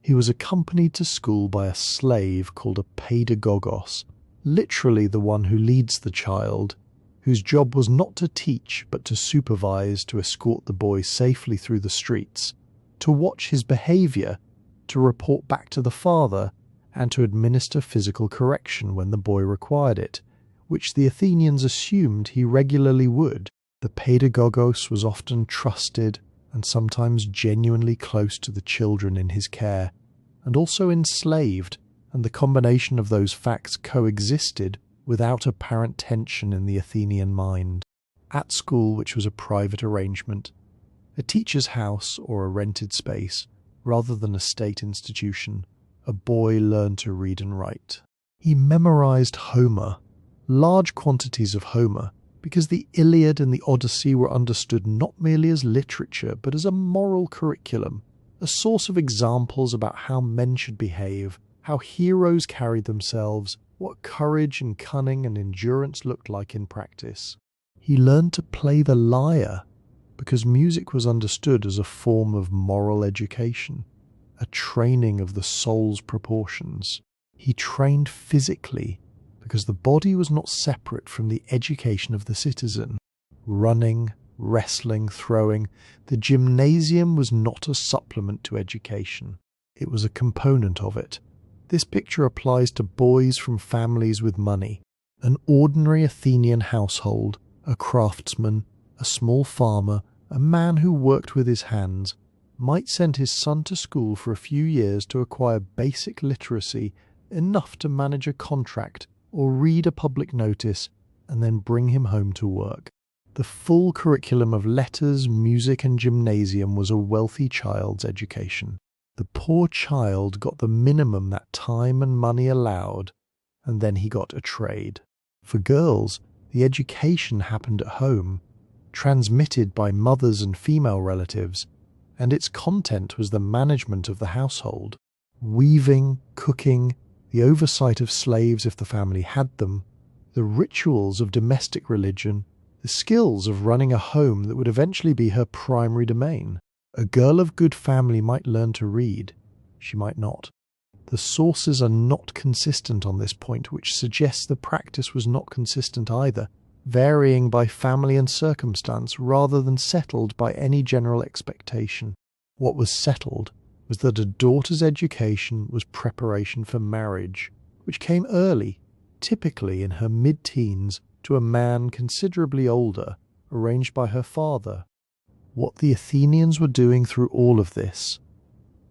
He was accompanied to school by a slave called a pedagogos, literally the one who leads the child, whose job was not to teach but to supervise, to escort the boy safely through the streets, to watch his behavior, to report back to the father, and to administer physical correction when the boy required it, which the Athenians assumed he regularly would. The pedagogos was often trusted and sometimes genuinely close to the children in his care, and also enslaved, and the combination of those facts coexisted without apparent tension in the Athenian mind. At school, which was a private arrangement, a teacher's house or a rented space, rather than a state institution, a boy learned to read and write. He memorized Homer, large quantities of Homer, because the Iliad and the Odyssey were understood not merely as literature, but as a moral curriculum, a source of examples about how men should behave, how heroes carried themselves, what courage and cunning and endurance looked like in practice. He learned to play the lyre, because music was understood as a form of moral education, a training of the soul's proportions. He trained physically, because the body was not separate from the education of the citizen. Running, wrestling, throwing, the gymnasium was not a supplement to education. It was a component of it. This picture applies to boys from families with money. An ordinary Athenian household, a craftsman, a small farmer, a man who worked with his hands, might send his son to school for a few years to acquire basic literacy enough to manage a contract or read a public notice and then bring him home to work. The full curriculum of letters, music and gymnasium was a wealthy child's education. The poor child got the minimum that time and money allowed, and then he got a trade. For girls, the education happened at home, transmitted by mothers and female relatives, and its content was the management of the household. Weaving, cooking, the oversight of slaves if the family had them, the rituals of domestic religion, the skills of running a home that would eventually be her primary domain. A girl of good family might learn to read, she might not. The sources are not consistent on this point, which suggests the practice was not consistent either, varying by family and circumstance rather than settled by any general expectation. What was settled was that a daughter's education was preparation for marriage, which came early, typically in her mid-teens, to a man considerably older, arranged by her father. What the Athenians were doing through all of this,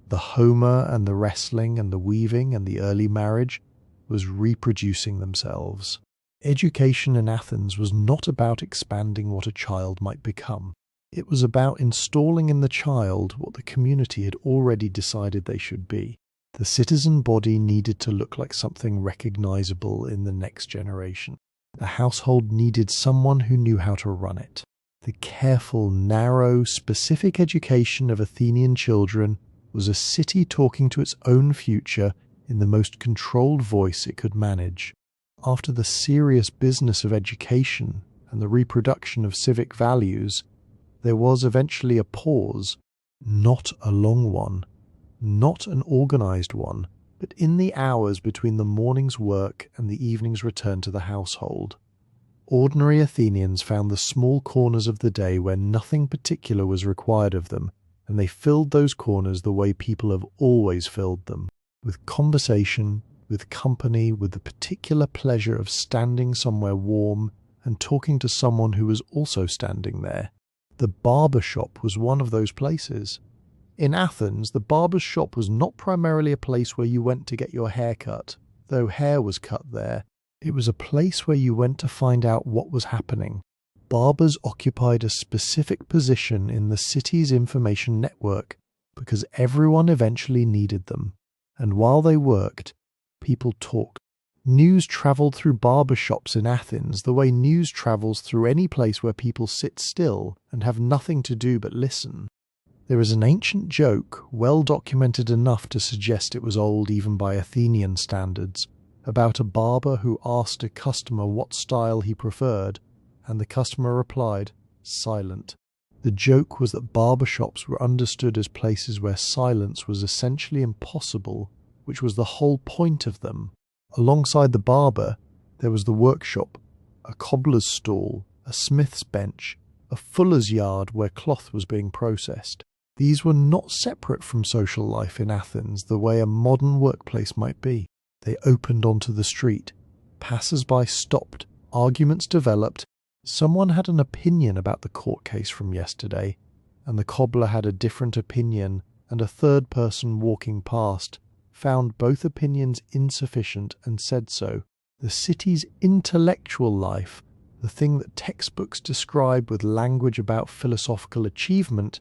the Homer and the wrestling and the weaving and the early marriage, was reproducing themselves. Education in Athens was not about expanding what a child might become. It was about installing in the child what the community had already decided they should be. The citizen body needed to look like something recognizable in the next generation. The household needed someone who knew how to run it. The careful, narrow, specific education of Athenian children was a city talking to its own future in the most controlled voice it could manage. After the serious business of education and the reproduction of civic values, there was eventually a pause, not a long one, not an organized one, but in the hours between the morning's work and the evening's return to the household. Ordinary Athenians found the small corners of the day where nothing particular was required of them, and they filled those corners the way people have always filled them, with conversation, with company, with the particular pleasure of standing somewhere warm and talking to someone who was also standing there. The barber shop was one of those places. In Athens, the barber's shop was not primarily a place where you went to get your hair cut, though hair was cut there. It was a place where you went to find out what was happening. Barbers occupied a specific position in the city's information network because everyone eventually needed them, and while they worked, people talked. News travelled through barber shops in Athens the way news travels through any place where people sit still and have nothing to do but listen. There is an ancient joke, well documented enough to suggest it was old even by Athenian standards, about a barber who asked a customer what style he preferred, and the customer replied, "Silent." The joke was that barber shops were understood as places where silence was essentially impossible, which was the whole point of them. Alongside the barber, there was the workshop, a cobbler's stall, a smith's bench, a fuller's yard where cloth was being processed. These were not separate from social life in Athens the way a modern workplace might be. They opened onto the street. Passers-by stopped. Arguments developed. Someone had an opinion about the court case from yesterday, and the cobbler had a different opinion, and a third person walking past found both opinions insufficient and said so. The city's intellectual life, the thing that textbooks describe with language about philosophical achievement,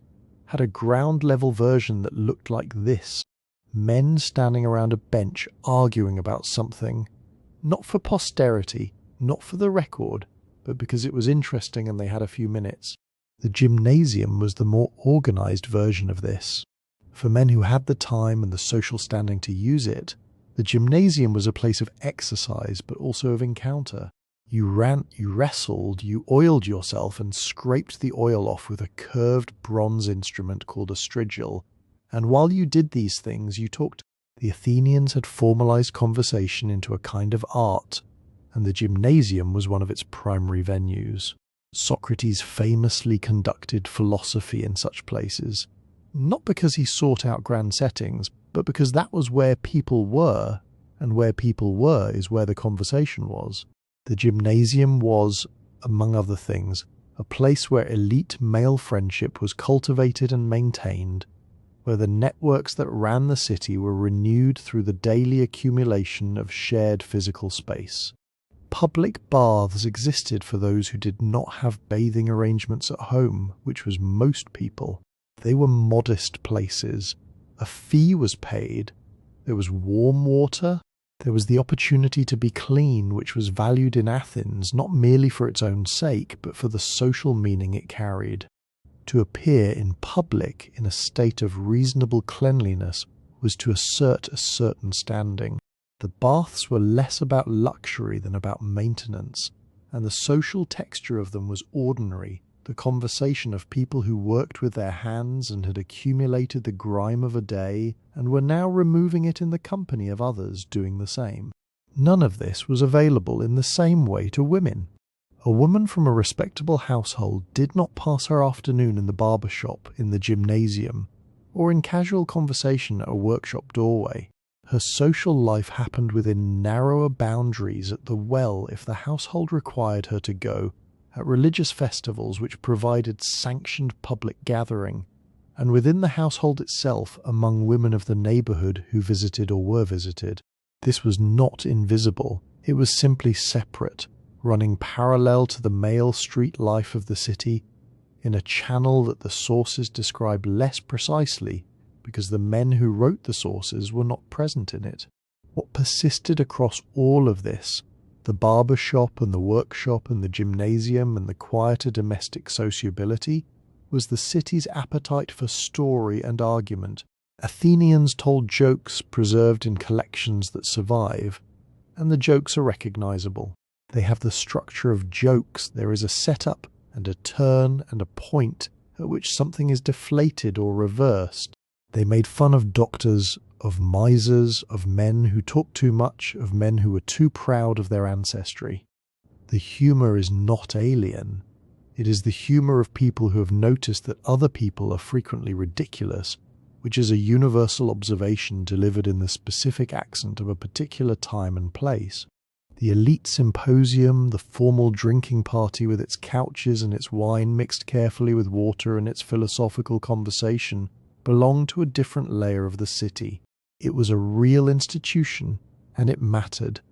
had a ground-level version that looked like this. Men standing around a bench arguing about something, not for posterity, not for the record, but because it was interesting and they had a few minutes. The gymnasium was the more organized version of this. For men who had the time and the social standing to use it, the gymnasium was a place of exercise but also of encounter. You ran, you wrestled, you oiled yourself and scraped the oil off with a curved bronze instrument called a strigil. And while you did these things, you talked. The Athenians had formalized conversation into a kind of art, and the gymnasium was one of its primary venues. Socrates famously conducted philosophy in such places, not because he sought out grand settings, but because that was where people were, and where people were is where the conversation was. The gymnasium was, among other things, a place where elite male friendship was cultivated and maintained, where the networks that ran the city were renewed through the daily accumulation of shared physical space. Public baths existed for those who did not have bathing arrangements at home, which was most people. They were modest places. A fee was paid. There was warm water. There was the opportunity to be clean, which was valued in Athens not merely for its own sake, but for the social meaning it carried. To appear in public in a state of reasonable cleanliness was to assert a certain standing. The baths were less about luxury than about maintenance, and the social texture of them was ordinary, the conversation of people who worked with their hands and had accumulated the grime of a day and were now removing it in the company of others doing the same. None of this was available in the same way to women. A woman from a respectable household did not pass her afternoon in the barber shop, in the gymnasium, or in casual conversation at a workshop doorway. Her social life happened within narrower boundaries at the well if the household required her to go, at religious festivals which provided sanctioned public gathering, and within the household itself among women of the neighbourhood who visited or were visited. This was not invisible, it was simply separate, running parallel to the male street life of the city, in a channel that the sources describe less precisely because the men who wrote the sources were not present in it. What persisted across all of this, the barber shop and the workshop and the gymnasium and the quieter domestic sociability, was the city's appetite for story and argument. Athenians told jokes preserved in collections that survive, and the jokes are recognizable. They have the structure of jokes. There is a setup and a turn and a point at which something is deflated or reversed. They made fun of doctors, of misers, of men who talked too much, of men who were too proud of their ancestry. The humour is not alien. It is the humour of people who have noticed that other people are frequently ridiculous, which is a universal observation delivered in the specific accent of a particular time and place. The elite symposium, the formal drinking party with its couches and its wine mixed carefully with water and its philosophical conversation, belonged to a different layer of the city. It was a real institution, and it mattered.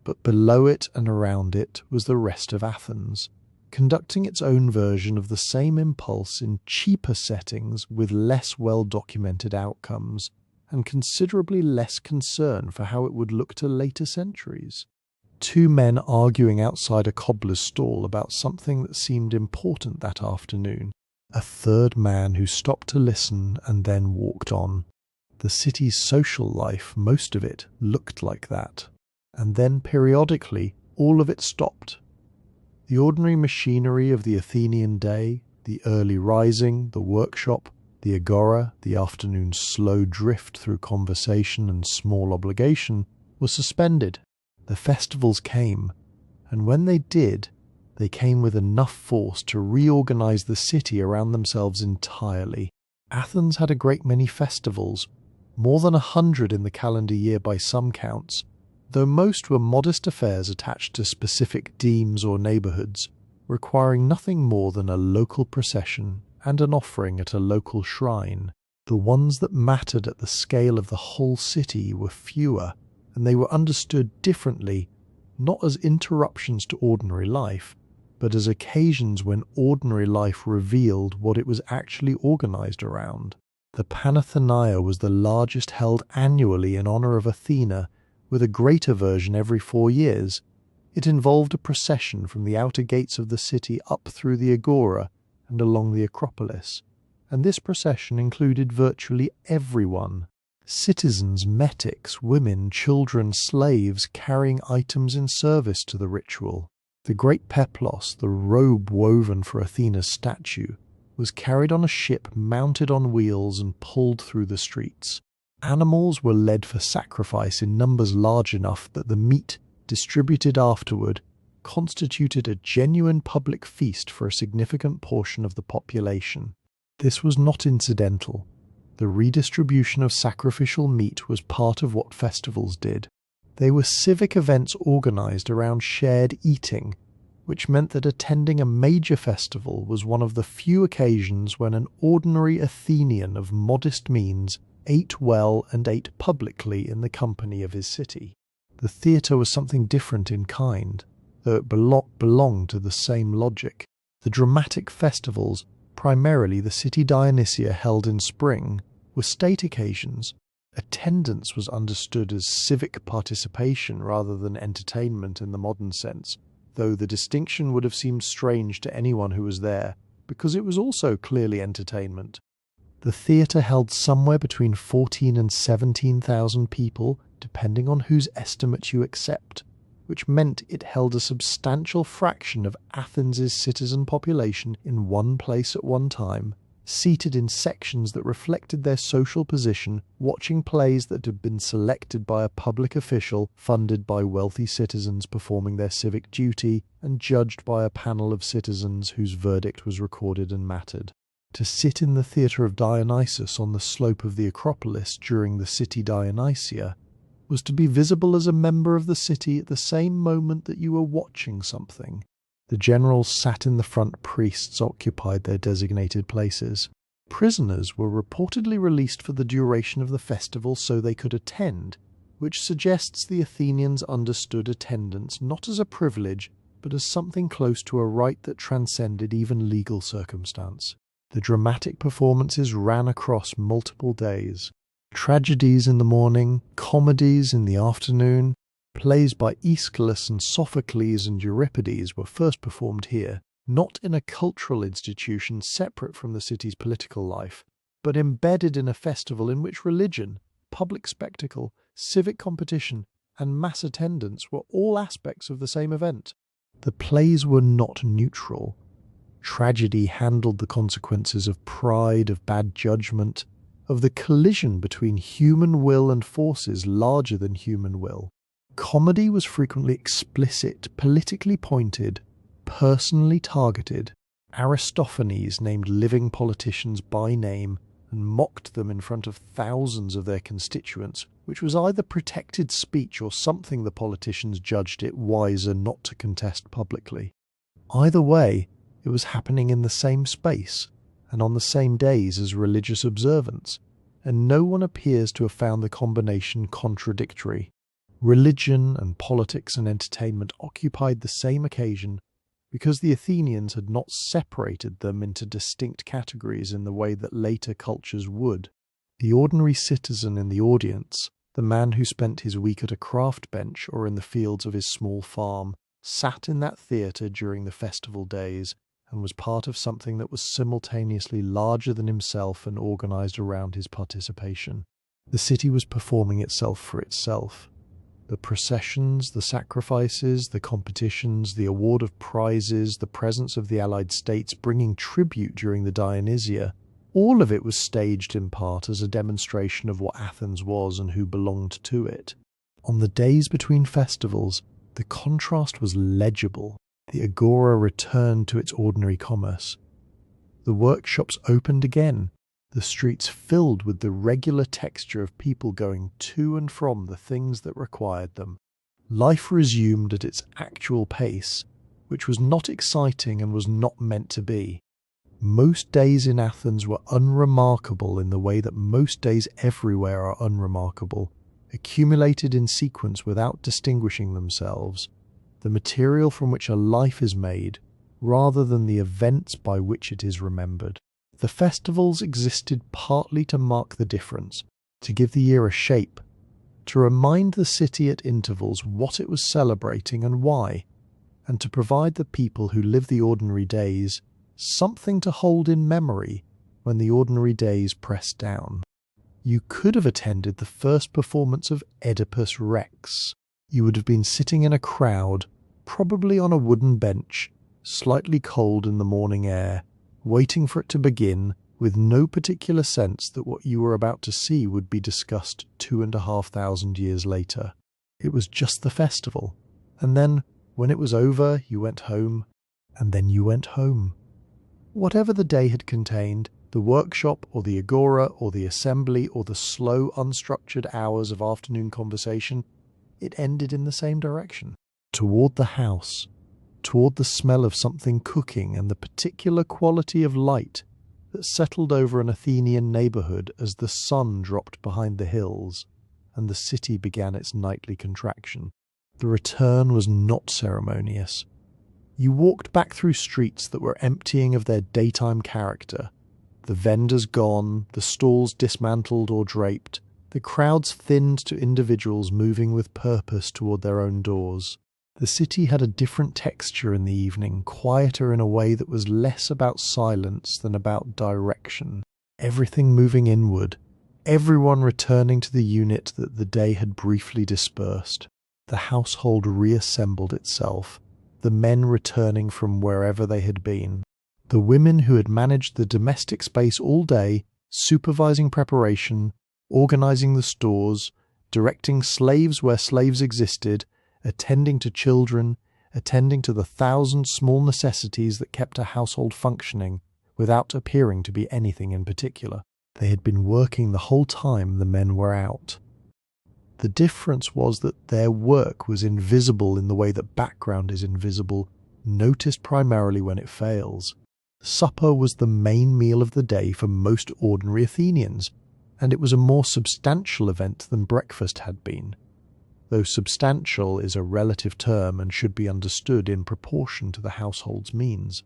But below it and around it was the rest of Athens, conducting its own version of the same impulse in cheaper settings with less well-documented outcomes, and considerably less concern for how it would look to later centuries. Two men arguing outside a cobbler's stall about something that seemed important that afternoon. A third man who stopped to listen and then walked on. The city's social life, most of it, looked like that. And then periodically, all of it stopped. The ordinary machinery of the Athenian day, the early rising, the workshop, the agora, the afternoon's slow drift through conversation and small obligation, was suspended. The festivals came, and when they did, they came with enough force to reorganize the city around themselves entirely. Athens had a great many festivals, more than 100 in the calendar year by some counts, though most were modest affairs attached to specific demes or neighbourhoods, requiring nothing more than a local procession and an offering at a local shrine. The ones that mattered at the scale of the whole city were fewer, and they were understood differently, not as interruptions to ordinary life, but as occasions when ordinary life revealed what it was actually organized around. The Panathenaea was the largest held annually in honor of Athena, with a greater version every 4 years. It involved a procession from the outer gates of the city up through the Agora and along the Acropolis, and this procession included virtually everyone. Citizens, metics, women, children, slaves carrying items in service to the ritual. The great peplos, the robe woven for Athena's statue, was carried on a ship mounted on wheels and pulled through the streets. Animals were led for sacrifice in numbers large enough that the meat, distributed afterward, constituted a genuine public feast for a significant portion of the population. This was not incidental. The redistribution of sacrificial meat was part of what festivals did. They were civic events organized around shared eating, which meant that attending a major festival was one of the few occasions when an ordinary Athenian of modest means ate well and ate publicly in the company of his city. The theatre was something different in kind. though it belonged to the same logic. The dramatic festivals, primarily the city Dionysia held in spring, were state occasions. Attendance was understood as civic participation rather than entertainment in the modern sense, though the distinction would have seemed strange to anyone who was there, because it was also clearly entertainment. The theatre held somewhere between 14 and 17,000 people, depending on whose estimate you accept, which meant it held a substantial fraction of Athens's citizen population in one place at one time, seated in sections that reflected their social position, watching plays that had been selected by a public official funded by wealthy citizens performing their civic duty and judged by a panel of citizens whose verdict was recorded and mattered. To sit in the theatre of Dionysus on the slope of the Acropolis during the city Dionysia was to be visible as a member of the city at the same moment that you were watching something. The generals sat in the front, priests occupied their designated places. Prisoners were reportedly released for the duration of the festival so they could attend, which suggests the Athenians understood attendance not as a privilege, but as something close to a right that transcended even legal circumstance. The dramatic performances ran across multiple days. Tragedies in the morning, comedies in the afternoon, plays by Aeschylus and Sophocles and Euripides were first performed here, not in a cultural institution separate from the city's political life, but embedded in a festival in which religion, public spectacle, civic competition, and mass attendance were all aspects of the same event. The plays were not neutral. Tragedy handled the consequences of pride, of bad judgment, of the collision between human will and forces larger than human will. Comedy was frequently explicit, politically pointed, personally targeted. Aristophanes named living politicians by name and mocked them in front of thousands of their constituents, which was either protected speech or something the politicians judged it wiser not to contest publicly. Either way, it was happening in the same space and on the same days as religious observance, and no one appears to have found the combination contradictory. Religion and politics and entertainment occupied the same occasion because the Athenians had not separated them into distinct categories in the way that later cultures would. The ordinary citizen in the audience, the man who spent his week at a craft bench or in the fields of his small farm, sat in that theatre during the festival days and was part of something that was simultaneously larger than himself and organized around his participation. The city was performing itself for itself. The processions, the sacrifices, the competitions, the award of prizes, the presence of the allied states bringing tribute during the Dionysia, all of it was staged in part as a demonstration of what Athens was and who belonged to it. On the days between festivals, the contrast was legible. The Agora returned to its ordinary commerce. The workshops opened again, the streets filled with the regular texture of people going to and from the things that required them. Life resumed at its actual pace, which was not exciting and was not meant to be. Most days in Athens were unremarkable in the way that most days everywhere are unremarkable, accumulated in sequence without distinguishing themselves, the material from which a life is made, rather than the events by which it is remembered. The festivals existed partly to mark the difference, to give the year a shape, to remind the city at intervals what it was celebrating and why, and to provide the people who live the ordinary days something to hold in memory when the ordinary days pressed down. You could have attended the first performance of Oedipus Rex. You would have been sitting in a crowd, probably on a wooden bench, slightly cold in the morning air, waiting for it to begin, with no particular sense that what you were about to see would be discussed 2,500 years later. It was just the festival, and then, when it was over, you went home, and then you went home. Whatever the day had contained, the workshop or the agora or the assembly or the slow, unstructured hours of afternoon conversation, it ended in the same direction. Toward the house, toward the smell of something cooking and the particular quality of light that settled over an Athenian neighborhood as the sun dropped behind the hills and the city began its nightly contraction. The return was not ceremonious. You walked back through streets that were emptying of their daytime character. The vendors gone, the stalls dismantled or draped, the crowds thinned to individuals moving with purpose toward their own doors. The city had a different texture in the evening, quieter in a way that was less about silence than about direction. Everything moving inward, everyone returning to the unit that the day had briefly dispersed. The household reassembled itself, the men returning from wherever they had been. The women who had managed the domestic space all day, supervising preparation, organizing the stores, directing slaves where slaves existed, attending to children, attending to the 1,000 small necessities that kept a household functioning, without appearing to be anything in particular. They had been working the whole time the men were out. The difference was that their work was invisible in the way that background is invisible, noticed primarily when it fails. Supper was the main meal of the day for most ordinary Athenians, and it was a more substantial event than breakfast had been. Though substantial is a relative term and should be understood in proportion to the household's means.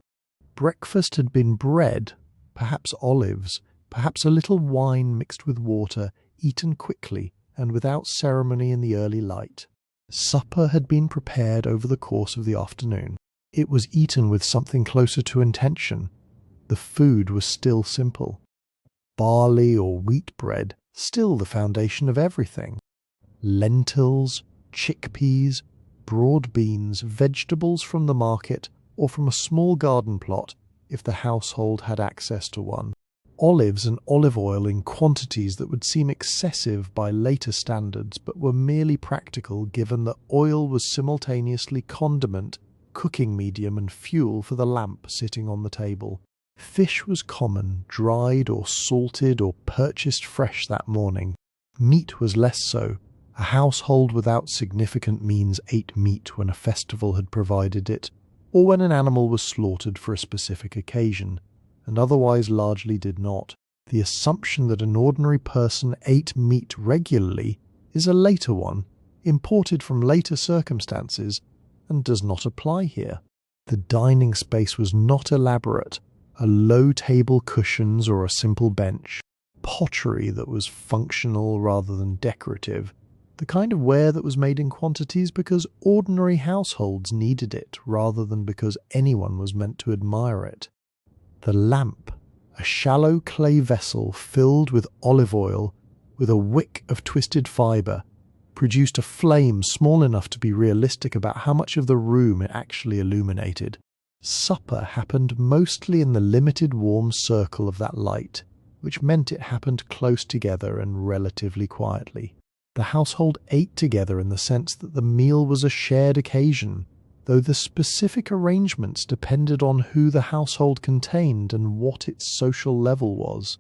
Breakfast had been bread, perhaps olives, perhaps a little wine mixed with water, eaten quickly and without ceremony in the early light. Supper had been prepared over the course of the afternoon. It was eaten with something closer to intention. The food was still simple. Barley or wheat bread, still the foundation of everything. Lentils, chickpeas, broad beans, vegetables from the market or from a small garden plot if the household had access to one. Olives and olive oil in quantities that would seem excessive by later standards but were merely practical given that oil was simultaneously condiment, cooking medium and fuel for the lamp sitting on the table. Fish was common, dried or salted or purchased fresh that morning. Meat was less so. A household without significant means ate meat when a festival had provided it, or when an animal was slaughtered for a specific occasion, and otherwise largely did not. The assumption that an ordinary person ate meat regularly is a later one, imported from later circumstances, and does not apply here. The dining space was not elaborate, a low table cushions or a simple bench, pottery that was functional rather than decorative, the kind of ware that was made in quantities because ordinary households needed it rather than because anyone was meant to admire it. The lamp, a shallow clay vessel filled with olive oil with a wick of twisted fibre, produced a flame small enough to be realistic about how much of the room it actually illuminated. Supper happened mostly in the limited warm circle of that light, which meant it happened close together and relatively quietly. The household ate together in the sense that the meal was a shared occasion, though the specific arrangements depended on who the household contained and what its social level was.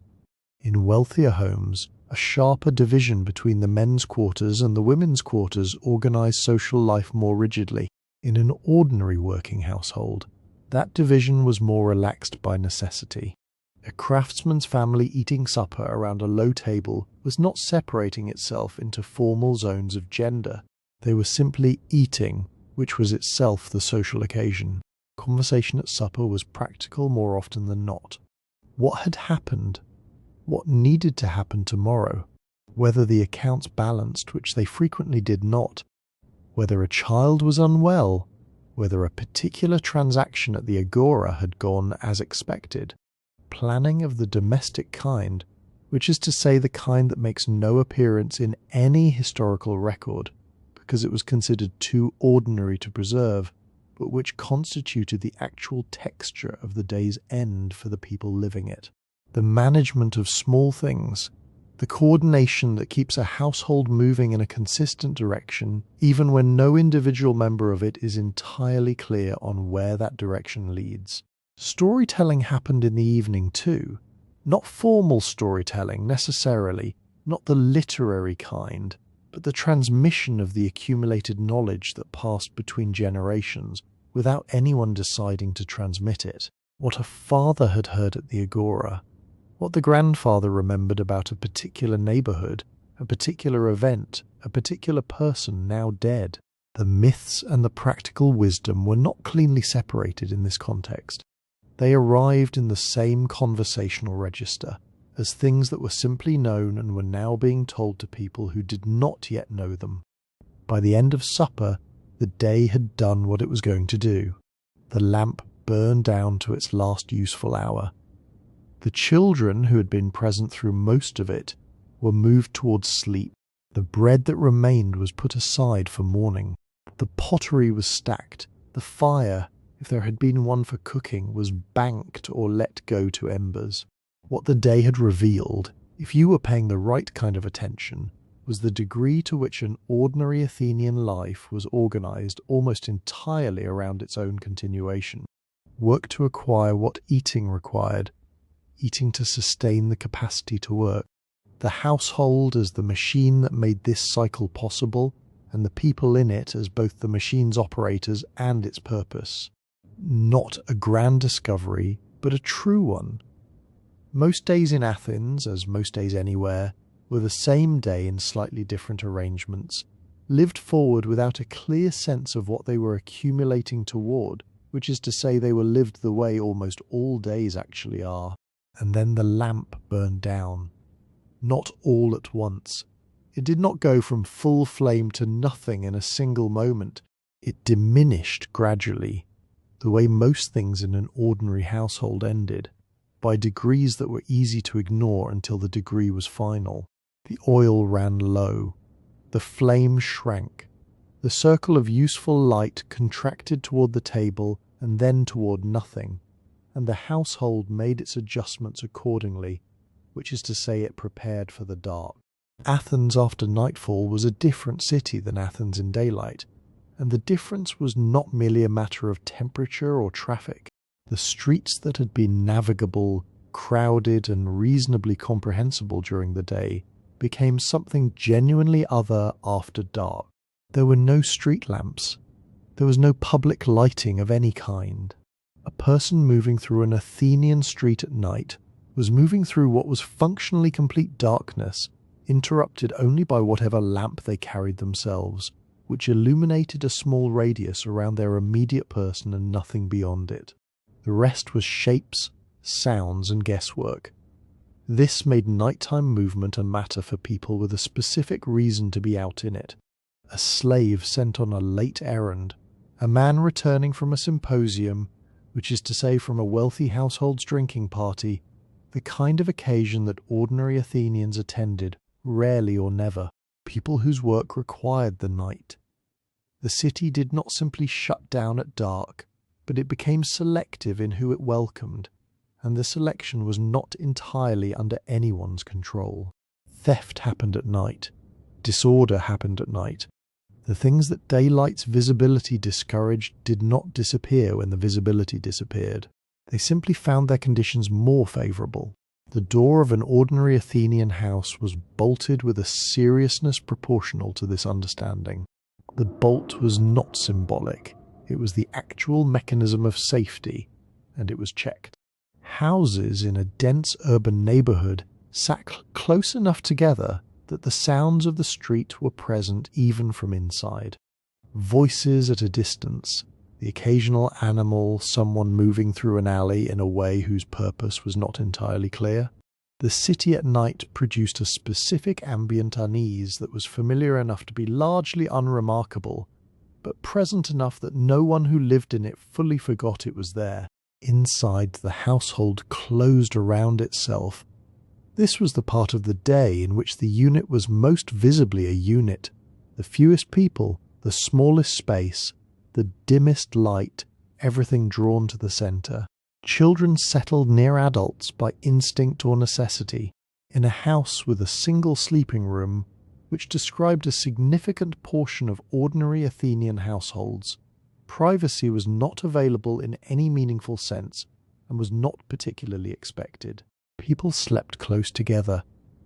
In wealthier homes, a sharper division between the men's quarters and the women's quarters organized social life more rigidly. In an ordinary working household, that division was more relaxed by necessity. A craftsman's family eating supper around a low table was not separating itself into formal zones of gender. They were simply eating, which was itself the social occasion. Conversation at supper was practical more often than not. What had happened? What needed to happen tomorrow? Whether the accounts balanced, which they frequently did not. Whether a child was unwell. Whether a particular transaction at the Agora had gone as expected. Planning of the domestic kind, which is to say the kind that makes no appearance in any historical record, because it was considered too ordinary to preserve, but which constituted the actual texture of the day's end for the people living it. The management of small things, the coordination that keeps a household moving in a consistent direction, even when no individual member of it is entirely clear on where that direction leads. Storytelling happened in the evening too. Not formal storytelling necessarily, not the literary kind, but the transmission of the accumulated knowledge that passed between generations without anyone deciding to transmit it. What a father had heard at the Agora, what the grandfather remembered about a particular neighborhood, a particular event, a particular person now dead. The myths and the practical wisdom were not cleanly separated in this context. They arrived in the same conversational register as things that were simply known and were now being told to people who did not yet know them. By the end of supper, the day had done what it was going to do. The lamp burned down to its last useful hour. The children, who had been present through most of it, were moved towards sleep. The bread that remained was put aside for morning. The pottery was stacked. The fire, if there had been one for cooking, was banked or let go to embers. What the day had revealed, if you were paying the right kind of attention, was the degree to which an ordinary Athenian life was organized almost entirely around its own continuation. Work to acquire what eating required, eating to sustain the capacity to work. The household as the machine that made this cycle possible, and the people in it as both the machine's operators and its purpose. Not a grand discovery, but a true one. Most days in Athens, as most days anywhere, were the same day in slightly different arrangements, lived forward without a clear sense of what they were accumulating toward, which is to say they were lived the way almost all days actually are. And then the lamp burned down. Not all at once. It did not go from full flame to nothing in a single moment. It diminished gradually, the way most things in an ordinary household ended, by degrees that were easy to ignore until the degree was final. The oil ran low. The flame shrank. The circle of useful light contracted toward the table and then toward nothing, and the household made its adjustments accordingly, which is to say it prepared for the dark. Athens after nightfall was a different city than Athens in daylight, and the difference was not merely a matter of temperature or traffic. The streets that had been navigable, crowded, and reasonably comprehensible during the day became something genuinely other after dark. There were no street lamps. There was no public lighting of any kind. A person moving through an Athenian street at night was moving through what was functionally complete darkness, interrupted only by whatever lamp they carried themselves, which illuminated a small radius around their immediate person and nothing beyond it. The rest was shapes, sounds, and guesswork. This made nighttime movement a matter for people with a specific reason to be out in it. A slave sent on a late errand, a man returning from a symposium, which is to say from a wealthy household's drinking party, the kind of occasion that ordinary Athenians attended, rarely or never, people whose work required the night. The city did not simply shut down at dark, but it became selective in who it welcomed, and the selection was not entirely under anyone's control. Theft happened at night. Disorder happened at night. The things that daylight's visibility discouraged did not disappear when the visibility disappeared. They simply found their conditions more favourable. The door of an ordinary Athenian house was bolted with a seriousness proportional to this understanding. The bolt was not symbolic. It was the actual mechanism of safety, and it was checked. Houses in a dense urban neighbourhood sat close enough together that the sounds of the street were present even from inside. Voices at a distance, the occasional animal, someone moving through an alley in a way whose purpose was not entirely clear. The city at night produced a specific ambient unease that was familiar enough to be largely unremarkable, but present enough that no one who lived in it fully forgot it was there. Inside, the household closed around itself. This was the part of the day in which the unit was most visibly a unit. The fewest people, the smallest space, the dimmest light, everything drawn to the centre. Children settled near adults by instinct or necessity. In a house with a single sleeping room, which described a significant portion of ordinary Athenian households, privacy was not available in any meaningful sense and was not particularly expected. People slept close together.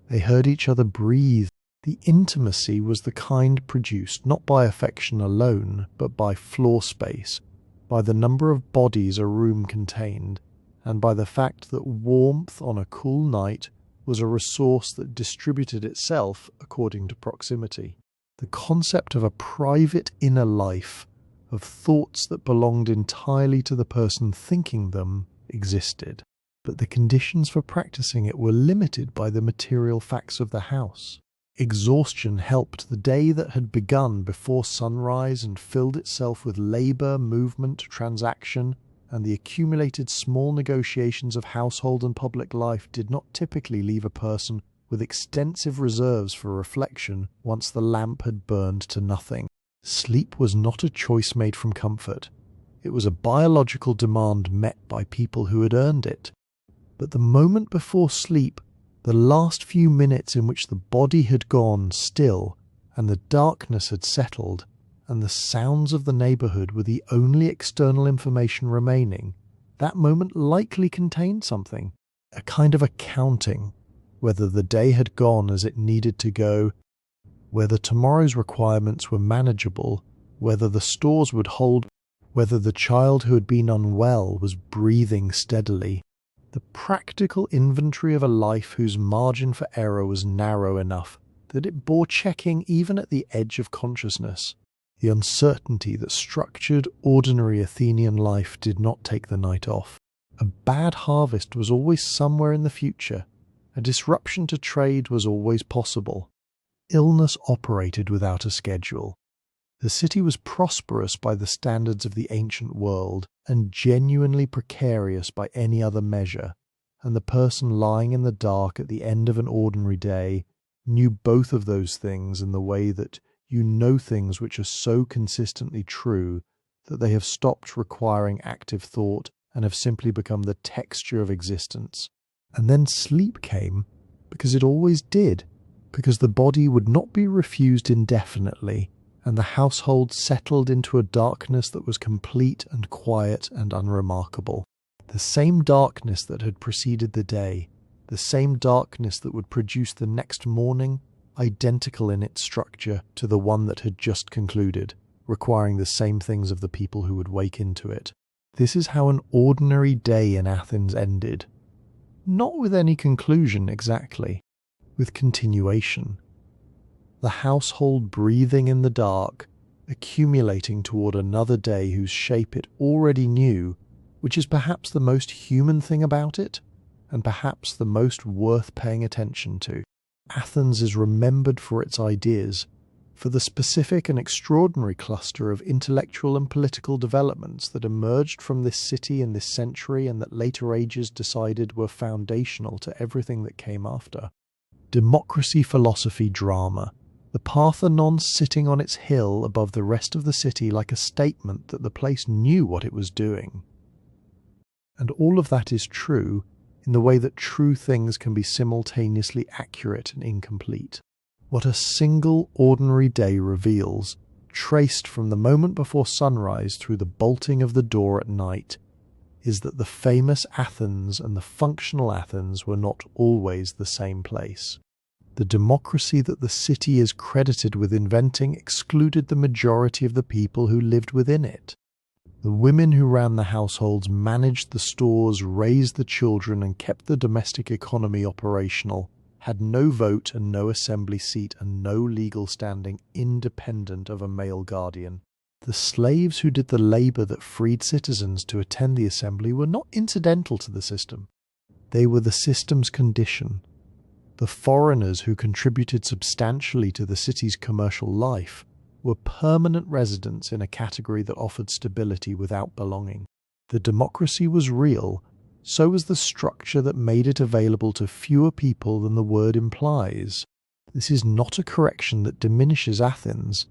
They heard each other breathe. The intimacy was the kind produced not by affection alone, but by floor space, by the number of bodies a room contained, and by the fact that warmth on a cool night was a resource that distributed itself according to proximity. The concept of a private inner life, of thoughts that belonged entirely to the person thinking them, existed, but the conditions for practicing it were limited by the material facts of the house. Exhaustion helped the day that had begun before sunrise and filled itself with labour, movement, transaction, and the accumulated small negotiations of household and public life did not typically leave a person with extensive reserves for reflection once the lamp had burned to nothing. Sleep was not a choice made from comfort. It was a biological demand met by people who had earned it. But the moment before sleep, the last few minutes in which the body had gone still and the darkness had settled and the sounds of the neighbourhood were the only external information remaining, that moment likely contained something, a kind of accounting, whether the day had gone as it needed to go, whether tomorrow's requirements were manageable, whether the stores would hold, whether the child who had been unwell was breathing steadily. The practical inventory of a life whose margin for error was narrow enough that it bore checking even at the edge of consciousness. The uncertainty that structured ordinary Athenian life did not take the night off. A bad harvest was always somewhere in the future. A disruption to trade was always possible. Illness operated without a schedule. The city was prosperous by the standards of the ancient world and genuinely precarious by any other measure, and the person lying in the dark at the end of an ordinary day knew both of those things in the way that you know things which are so consistently true that they have stopped requiring active thought and have simply become the texture of existence. And then sleep came, because it always did, because the body would not be refused indefinitely, and the household settled into a darkness that was complete and quiet and unremarkable. The same darkness that had preceded the day, the same darkness that would produce the next morning, identical in its structure to the one that had just concluded, requiring the same things of the people who would wake into it. This is how an ordinary day in Athens ended. Not with any conclusion exactly, with continuation. The household breathing in the dark, accumulating toward another day whose shape it already knew, which is perhaps the most human thing about it, and perhaps the most worth paying attention to. Athens is remembered for its ideas, for the specific and extraordinary cluster of intellectual and political developments that emerged from this city in this century and that later ages decided were foundational to everything that came after. Democracy, philosophy, drama. The Parthenon sitting on its hill above the rest of the city like a statement that the place knew what it was doing. And all of that is true in the way that true things can be simultaneously accurate and incomplete. What a single ordinary day reveals, traced from the moment before sunrise through the bolting of the door at night, is that the famous Athens and the functional Athens were not always the same place. The democracy that the city is credited with inventing excluded the majority of the people who lived within it. The women who ran the households managed the stores, raised the children, and kept the domestic economy operational, had no vote and no assembly seat and no legal standing independent of a male guardian. The slaves who did the labour that freed citizens to attend the assembly were not incidental to the system. They were the system's condition. The foreigners who contributed substantially to the city's commercial life were permanent residents in a category that offered stability without belonging. The democracy was real, so was the structure that made it available to fewer people than the word implies. This is not a correction that diminishes Athens.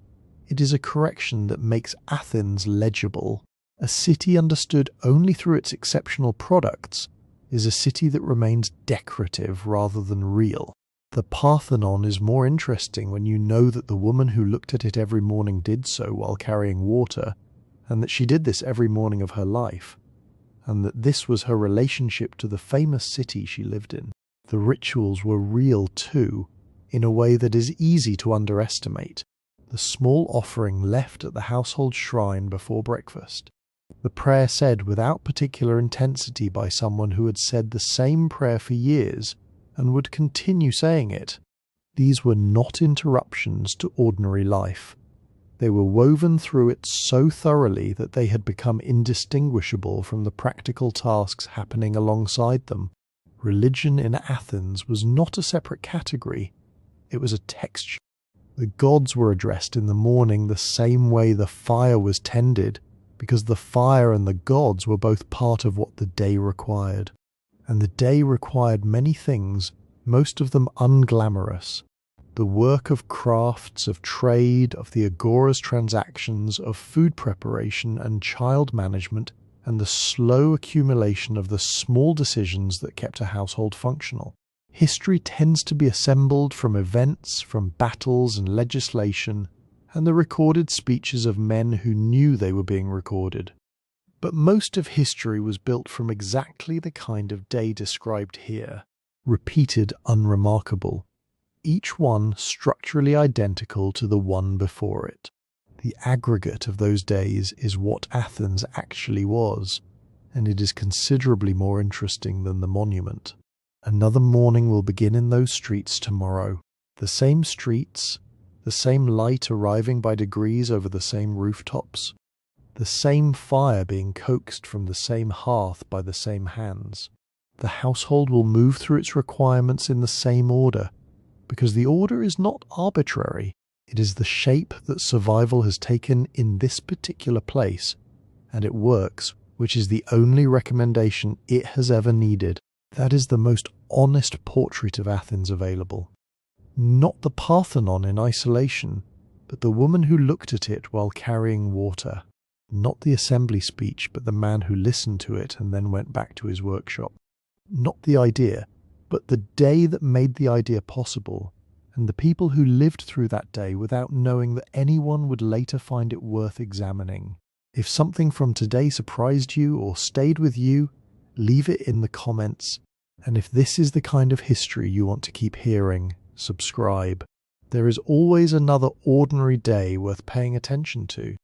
It is a correction that makes Athens legible. A city understood only through its exceptional products is a city that remains decorative rather than real. The Parthenon is more interesting when you know that the woman who looked at it every morning did so while carrying water, and that she did this every morning of her life, and that this was her relationship to the famous city she lived in. The rituals were real too, in a way that is easy to underestimate. The small offering left at the household shrine before breakfast. The prayer said without particular intensity by someone who had said the same prayer for years and would continue saying it. These were not interruptions to ordinary life. They were woven through it so thoroughly that they had become indistinguishable from the practical tasks happening alongside them. Religion in Athens was not a separate category, it was a texture. The gods were addressed in the morning the same way the fire was tended, because the fire and the gods were both part of what the day required. And the day required many things, most of them unglamorous. The work of crafts, of trade, of the Agora's transactions, of food preparation and child management, and the slow accumulation of the small decisions that kept a household functional. History tends to be assembled from events, from battles and legislation, and the recorded speeches of men who knew they were being recorded. But most of history was built from exactly the kind of day described here, repeated unremarkable, each one structurally identical to the one before it. The aggregate of those days is what Athens actually was, and it is considerably more interesting than the monument. Another morning will begin in those streets tomorrow. The same streets, the same light arriving by degrees over the same rooftops, the same fire being coaxed from the same hearth by the same hands. The household will move through its requirements in the same order, because the order is not arbitrary. It is the shape that survival has taken in this particular place, and it works, which is the only recommendation it has ever needed. That is the most honest portrait of Athens available. Not the Parthenon in isolation, but the woman who looked at it while carrying water. Not the assembly speech, but the man who listened to it and then went back to his workshop. Not the idea, but the day that made the idea possible, and the people who lived through that day without knowing that anyone would later find it worth examining. If something from today surprised you or stayed with you, leave it in the comments. And if this is the kind of history you want to keep hearing, subscribe. There is always another ordinary day worth paying attention to.